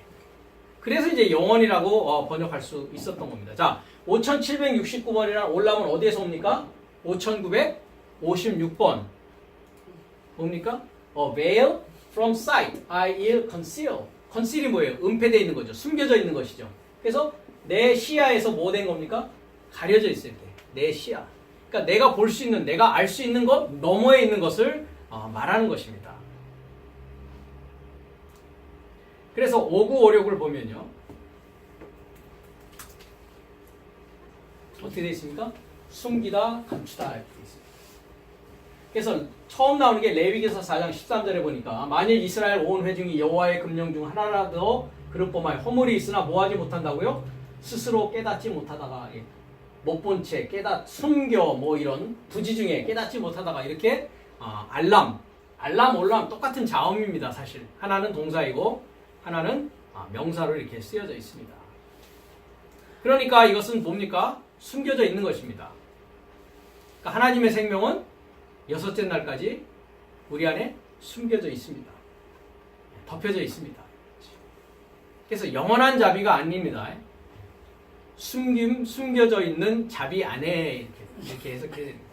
그래서 이제 영원이라고 번역할 수 있었던 겁니다. 자, 5769번이라는 올람은 어디에서 옵니까? 5956번. 뭡니까? veil from sight, I will conceal. conceal이 뭐예요? 은폐되어 있는 거죠. 숨겨져 있는 것이죠. 그래서 내 시야에서 뭐 된 겁니까? 가려져 있을 때, 내 시야. 그러니까 내가 볼 수 있는, 내가 알 수 있는 것 너머에 있는 것을 말하는 것입니다. 그래서 5956을 보면요. 어떻게 되어 있습니까? 숨기다, 감추다 이렇게 되어 있습니다. 그래서 처음 나오는 게 레위기서 4장 13절에 보니까 만일 이스라엘 온 회중이 여호와의 금령 중 하나라도 그릇 범하여 허물이 있으나 뭐하지 못한다고요? 스스로 깨닫지 못하다가 못 본 채 숨겨 뭐 이런 부지 중에 깨닫지 못하다가 이렇게 알람, 올람 똑같은 자음입니다. 사실 하나는 동사이고 하나는 명사로 이렇게 쓰여져 있습니다. 그러니까 이것은 뭡니까? 숨겨져 있는 것입니다. 그러니까 하나님의 생명은 여섯째 날까지 우리 안에 숨겨져 있습니다. 덮여져 있습니다. 그래서 영원한 자비가 아닙니다. 숨겨져 있는 자비 안에 이렇게 해석해야 됩니다.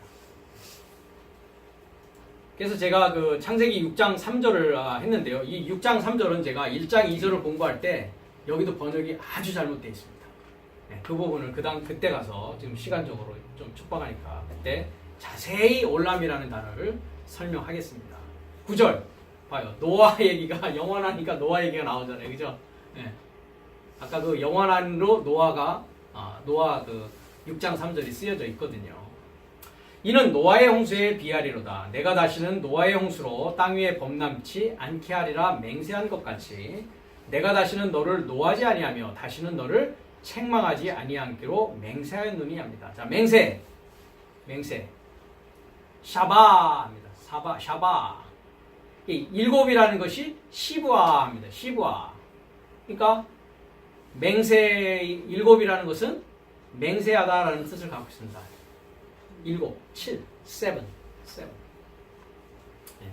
그래서 제가 그 창세기 6장 3절을 했는데요. 이 6장 3절은 제가 1장 2절을 공부할 때 여기도 번역이 아주 잘못되어 있습니다. 네, 그 부분을 그때 가서 지금 시간적으로 좀 촉박하니까 그때 자세히 올람이라는 단어를 설명하겠습니다. 9절 봐요. 노아 얘기가 영원하니까 노아 얘기가 나오잖아요. 그죠? 네. 아까 그 영원한으로 노아 그 6장 3절이 쓰여져 있거든요. 이는 노아의 홍수에 비하리로다. 내가 다시는 노아의 홍수로 땅 위에 범람치 않게 하리라 맹세한 것 같이 내가 다시는 너를 노하지 아니하며 다시는 너를 책망하지 아니하기로 맹세하였느니 합니다. 자, 맹세. 샤바입니다. 샤바. 이 일곱이라는 것이 시부아입니다. 시부아. 그러니까 맹세 일곱이라는 것은 맹세하다라는 뜻을 갖고 있습니다. 일곱, 7, 7. 네.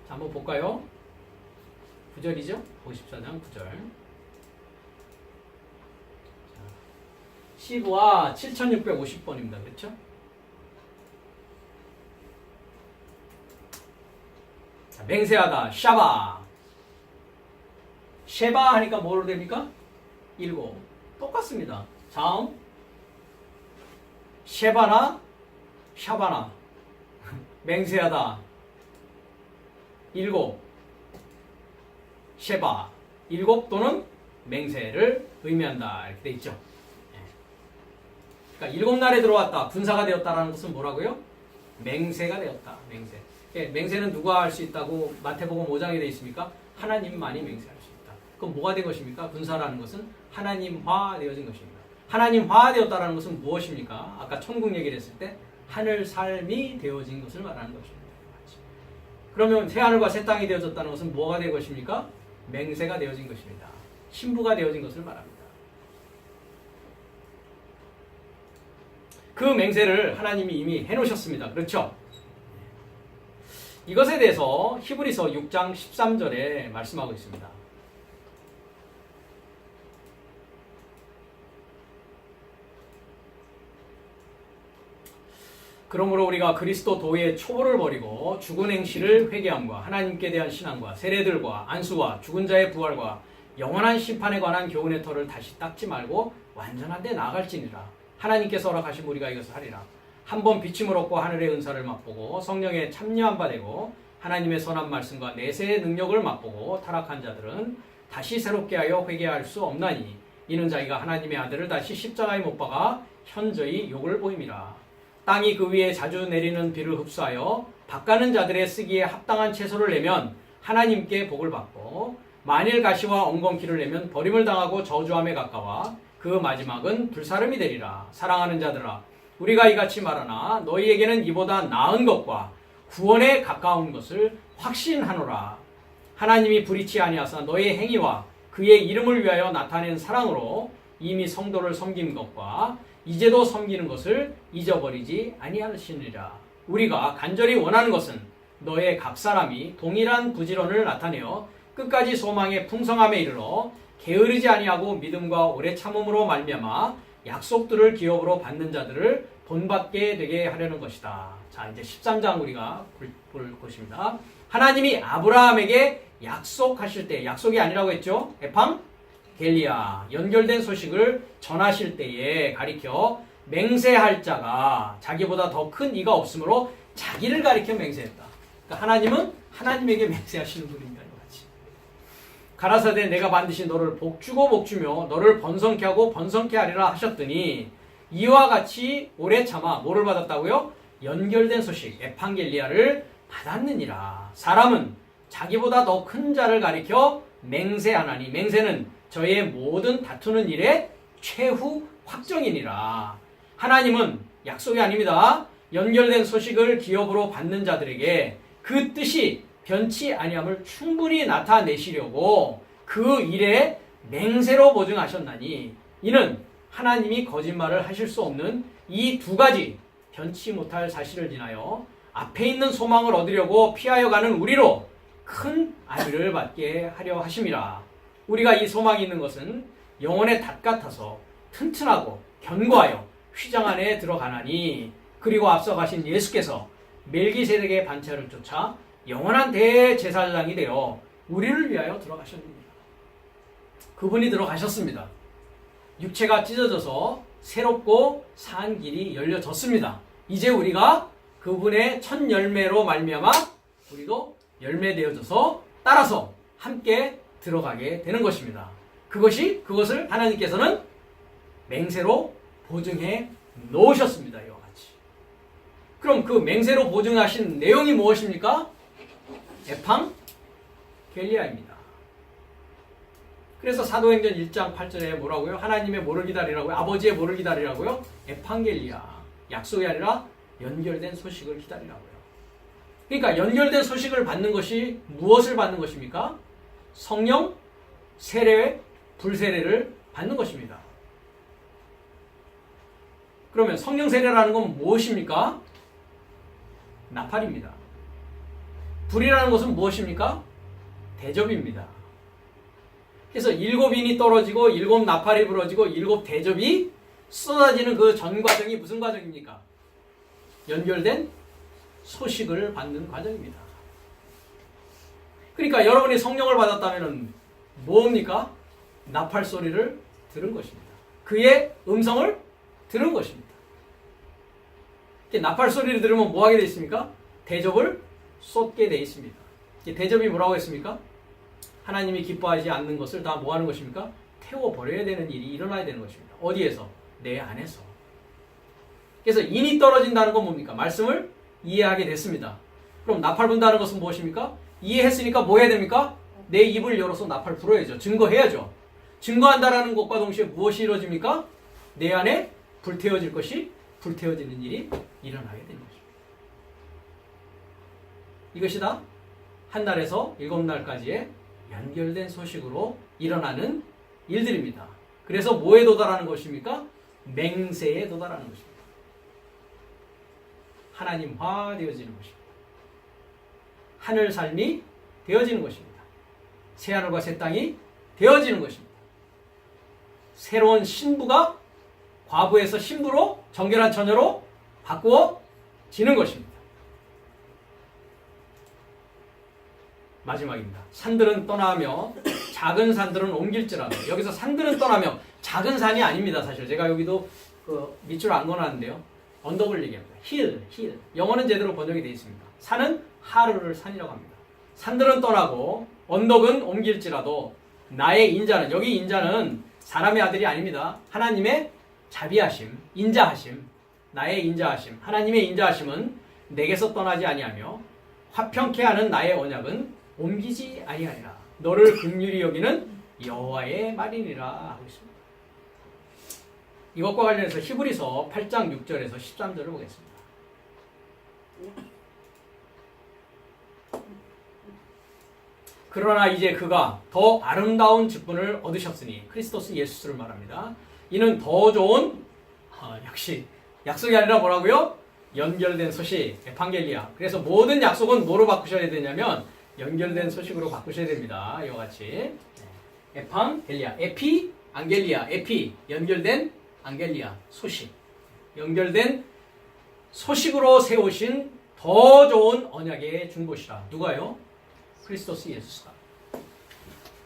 자, 한번 볼까요? 9절이죠? 54장 9절. 시부아 7650번입니다. 그렇죠? 자, 맹세하다, 샤바. 쉐바 하니까 뭐로 됩니까? 일곱. 똑같습니다. 다음. 쉐바나, 샤바나. 맹세하다. 일곱. 쉐바. 일곱 또는 맹세를 의미한다. 이렇게 돼 있죠. 그러니까 일곱 날에 들어왔다. 군사가 되었다라는 것은 뭐라고요? 맹세가 되었다. 맹세. 맹세는 누가 할 수 있다고 마태복음 5장에 되어 있습니까? 하나님만이 맹세할 수 있다. 그럼 뭐가 된 것입니까? 군사라는 것은 하나님화 되어진 것입니다. 하나님화 되었다는 것은 무엇입니까? 아까 천국 얘기를 했을 때 하늘 삶이 되어진 것을 말하는 것입니다. 그러면 새하늘과 새 땅이 되어졌다는 것은 뭐가 된 것입니까? 맹세가 되어진 것입니다. 신부가 되어진 것을 말합니다. 그 맹세를 하나님이 이미 해놓으셨습니다. 그렇죠? 이것에 대해서 히브리서 6장 13절에 말씀하고 있습니다. 그러므로 우리가 그리스도 도의 초보를 버리고 죽은 행실을 회개함과 하나님께 대한 신앙과 세례들과 안수와 죽은 자의 부활과 영원한 심판에 관한 교훈의 털을 다시 닦지 말고 완전한 데 나아갈지니라. 하나님께서 허락하신 우리가 이것을 하리라. 한번 비침을 얻고 하늘의 은사를 맛보고 성령에 참여한 바 되고 하나님의 선한 말씀과 내세의 능력을 맛보고 타락한 자들은 다시 새롭게 하여 회개할 수 없나니 이는 자기가 하나님의 아들을 다시 십자가에 못 박아 현저히 욕을 보임이라. 땅이 그 위에 자주 내리는 비를 흡수하여 밭가는 자들의 쓰기에 합당한 채소를 내면 하나님께 복을 받고 만일 가시와 엉겅퀴를 내면 버림을 당하고 저주함에 가까워 그 마지막은 불사름이 되리라. 사랑하는 자들아 우리가 이같이 말하나 너희에게는 이보다 나은 것과 구원에 가까운 것을 확신하노라. 하나님이 불의치 아니하사 너희의 행위와 그의 이름을 위하여 나타낸 사랑으로 이미 성도를 섬긴 것과 이제도 섬기는 것을 잊어버리지 아니하시느니라. 우리가 간절히 원하는 것은 너의 각 사람이 동일한 부지런을 나타내어 끝까지 소망의 풍성함에 이르러 게으르지 아니하고 믿음과 오래 참음으로 말미암아 약속들을 기업으로 받는 자들을 본받게 되게 하려는 것이다. 자, 이제 13장 우리가 볼 것입니다. 하나님이 아브라함에게 약속하실 때, 약속이 아니라고 했죠? 에팡겔리아, 연결된 소식을 전하실 때에 가리켜 맹세할 자가 자기보다 더 큰 이가 없으므로 자기를 가리켜 맹세했다. 그러니까 하나님은 하나님에게 맹세하시는 분입니다. 가라사대 내가 반드시 너를 복주고 복주며 너를 번성케 하고 번성케 하리라 하셨더니 이와 같이 오래 참아 뭐를 받았다고요? 연결된 소식 에판겔리아를 받았느니라. 사람은 자기보다 더 큰 자를 가리켜 맹세하나니 맹세는 저의 모든 다투는 일의 최후 확정이니라. 하나님은 약속이 아닙니다. 연결된 소식을 기업으로 받는 자들에게 그 뜻이 변치 아니함을 충분히 나타내시려고 그 일에 맹세로 보증하셨나니 이는 하나님이 거짓말을 하실 수 없는 이 두 가지 변치 못할 사실을 인하여 앞에 있는 소망을 얻으려고 피하여 가는 우리로 큰 안위를 받게 하려 하심이라. 우리가 이 소망이 있는 것은 영혼의 닷 같아서 튼튼하고 견고하여 휘장 안에 들어가나니 그리고 앞서 가신 예수께서 멜기세덱의 반차를 쫓아 영원한 대제사장이 되어 우리를 위하여 들어가셨습니다. 그분이 들어가셨습니다. 육체가 찢어져서 새롭고 산 길이 열려졌습니다. 이제 우리가 그분의 첫 열매로 말미암아 우리도 열매되어져서 따라서 함께 들어가게 되는 것입니다. 그것을 하나님께서는 맹세로 보증해 놓으셨습니다. 이와 같이. 그럼 그 맹세로 보증하신 내용이 무엇입니까? 에팡겔리아입니다. 그래서 사도행전 1장 8절에 뭐라고요? 하나님의 뭐를 기다리라고요? 아버지의 뭐를 기다리라고요? 에팡겔리아. 약속이 아니라 연결된 소식을 기다리라고요. 그러니까 연결된 소식을 받는 것이 무엇을 받는 것입니까? 성령, 세례, 불세례를 받는 것입니다. 그러면 성령 세례라는 건 무엇입니까? 나팔입니다. 불이라는 것은 무엇입니까? 대접입니다. 그래서 7인이 떨어지고 7 나팔이 부러지고 7 대접이 쏟아지는 그 전 과정이 무슨 과정입니까? 연결된 소식을 받는 과정입니다. 그러니까 여러분이 성령을 받았다면 뭡니까? 나팔 소리를 들은 것입니다. 그의 음성을 들은 것입니다. 나팔 소리를 들으면 뭐 하게 되어 있습니까? 대접을 쏟게 되어 있습니다. 대접이 뭐라고 했습니까? 하나님이 기뻐하지 않는 것을 다 뭐 하는 것입니까? 태워버려야 되는 일이 일어나야 되는 것입니다. 어디에서? 내 안에서. 그래서 인이 떨어진다는 건 뭡니까? 말씀을 이해하게 됐습니다. 그럼 나팔 분다는 것은 무엇입니까? 이해했으니까 뭐 해야 됩니까? 내 입을 열어서 나팔 불어야죠. 증거해야죠. 증거한다라는 것과 동시에 무엇이 이루어집니까? 내 안에 불태워질 것이 불태워지는 일이 일어나게 되는 것입니다. 이것이 다 한 날에서 7날까지의 연결된 소식으로 일어나는 일들입니다. 그래서 뭐에 도달하는 것입니까? 맹세에 도달하는 것입니다. 하나님화 되어지는 것입니다. 하늘 삶이 되어지는 것입니다. 새하늘과 새 땅이 되어지는 것입니다. 새로운 신부가 과부에서 신부로 정결한 처녀로 바꾸어지는 것입니다. 마지막입니다. 산들은 떠나며 작은 산들은 옮길지라도. 여기서 산들은 떠나며 작은 산이 아닙니다. 사실 제가 여기도 그 밑줄 안 그어놨는데요. 언덕을 얘기합니다. 힐. 영어는 제대로 번역이 되어 있습니다. 산은 하르를 산이라고 합니다. 산들은 떠나고 언덕은 옮길지라도 나의 인자는, 여기 인자는 사람의 아들이 아닙니다. 하나님의 자비하심, 인자하심, 나의 인자하심, 하나님의 인자하심은 내게서 떠나지 아니하며 화평케 하는 나의 언약은 옮기지 아니하리라. 너를 긍휼히 여기는 여호와의 말이니라 하고 있습니다. 이것과 관련해서 히브리서 8장 6절에서 13절을 보겠습니다. 그러나 이제 그가 더 아름다운 직분을 얻으셨으니 크리스토스 예수를 말합니다. 이는 더 좋은 역시 약속이 아니라 뭐라고요? 연결된 소식, 에판겔리아. 그래서 모든 약속은 뭐로 바꾸셔야 되냐면 연결된 소식으로 바꾸셔야 됩니다. 이와 같이 에판겔리아, 에피, 안겔리아, 에피, 연결된 안겔리아, 소식. 연결된 소식으로 세우신 더 좋은 언약의 중보시라. 누가요? 크리스토스 예수가.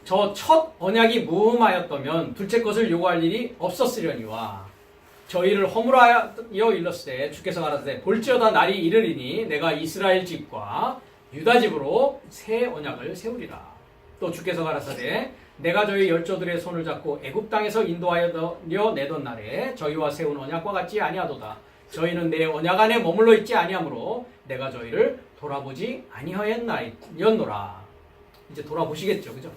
저 첫 언약이 무흠하였다면 둘째 것을 요구할 일이 없었으려니와 저희를 허물하여 일렀을 때 주께서 가라사대 볼지어다 날이 이르리니 내가 이스라엘 집과 유다 집으로 새 언약을 세우리라. 또 주께서 가라사대 내가 저희 열조들의 손을 잡고 애굽 땅에서 인도하여 내던 날에 저희와 세운 언약과 같지 아니하도다. 저희는 내 언약 안에 머물러 있지 아니하므로 내가 저희를 돌아보지 아니하였노라. 이제 돌아보시겠죠, 그죠?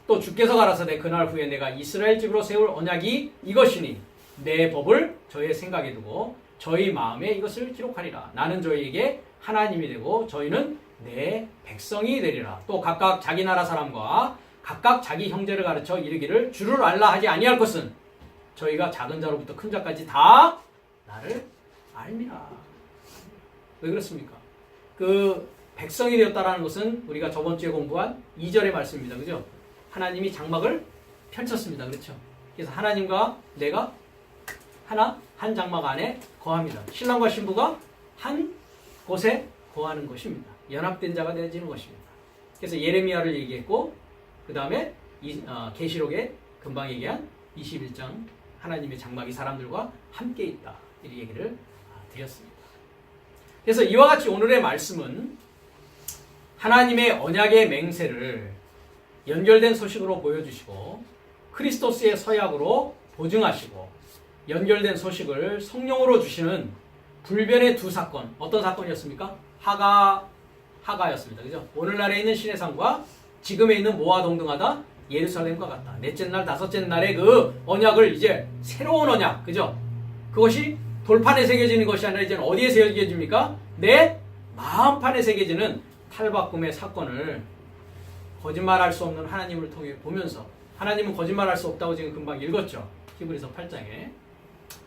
또 주께서 가라사대 그날 후에 내가 이스라엘 집으로 세울 언약이 이것이니 내 법을 저희의 생각에 두고 저희 마음에 이것을 기록하리라. 나는 저희에게 하나님이 되고 저희는 내 백성이 되리라. 또 각각 자기 나라 사람과 각각 자기 형제를 가르쳐 이르기를 주를 알라 하지 아니할 것은 저희가 작은 자로부터 큰 자까지 다 나를 알미라. 왜 그렇습니까? 그 백성이 되었다라는 것은 우리가 저번 주에 공부한 2절의 말씀입니다. 그죠? 하나님이 장막을 펼쳤습니다. 그렇죠? 그래서 하나님과 내가 한 장막 안에 거합니다. 신랑과 신부가 한 곳에 거하는 것입니다. 연합된 자가 되어지는 것입니다. 그래서 예레미야를 얘기했고 그 다음에 계시록에 금방 얘기한 21장 하나님의 장막이 사람들과 함께 있다. 이 얘기를 드렸습니다. 그래서 이와 같이 오늘의 말씀은 하나님의 언약의 맹세를 연결된 소식으로 보여주시고 크리스토스의 서약으로 보증하시고 연결된 소식을 성령으로 주시는 불변의 두 사건. 어떤 사건이었습니까? 하가였습니다. 그죠? 오늘날에 있는 시내산과 지금에 있는 모아 동등하다 예루살렘과 같다. 넷째 날, 다섯째 날의 그 언약을 이제 새로운 언약, 그죠? 그것이 돌판에 새겨지는 것이 아니라 이제는 어디에 새겨집니까? 내 마음판에 새겨지는 탈바꿈의 사건을 거짓말할 수 없는 하나님을 통해 보면서 하나님은 거짓말할 수 없다고 지금 금방 읽었죠. 히브리서 8장에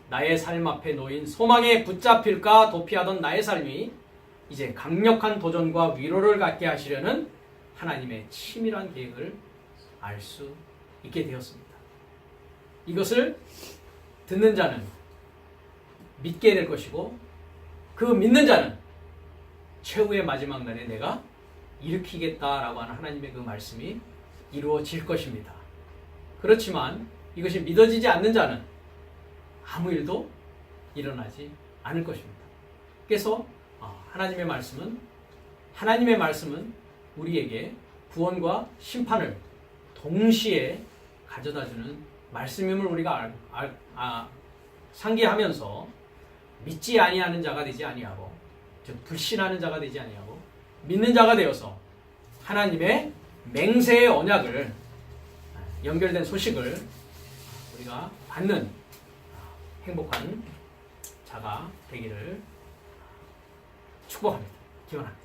나의 삶 앞에 놓인 소망에 붙잡힐까 도피하던 나의 삶이 이제 강력한 도전과 위로를 갖게 하시려는 하나님의 치밀한 계획을 알 수 있게 되었습니다. 이것을 듣는 자는 믿게 될 것이고 그 믿는 자는 최후의 마지막 날에 내가 일으키겠다라고 하는 하나님의 그 말씀이 이루어질 것입니다. 그렇지만 이것이 믿어지지 않는 자는 아무 일도 일어나지 않을 것입니다. 그래서 하나님의 말씀은 우리에게 구원과 심판을 동시에 가져다주는 말씀임을 우리가 상기하면서 믿지 아니하는 자가 되지 아니하고 즉 불신하는 자가 되지 아니하고 믿는 자가 되어서 하나님의 맹세의 언약을 연결된 소식을 우리가 받는 행복한 자가 되기를 축복합니다. 기원합니다.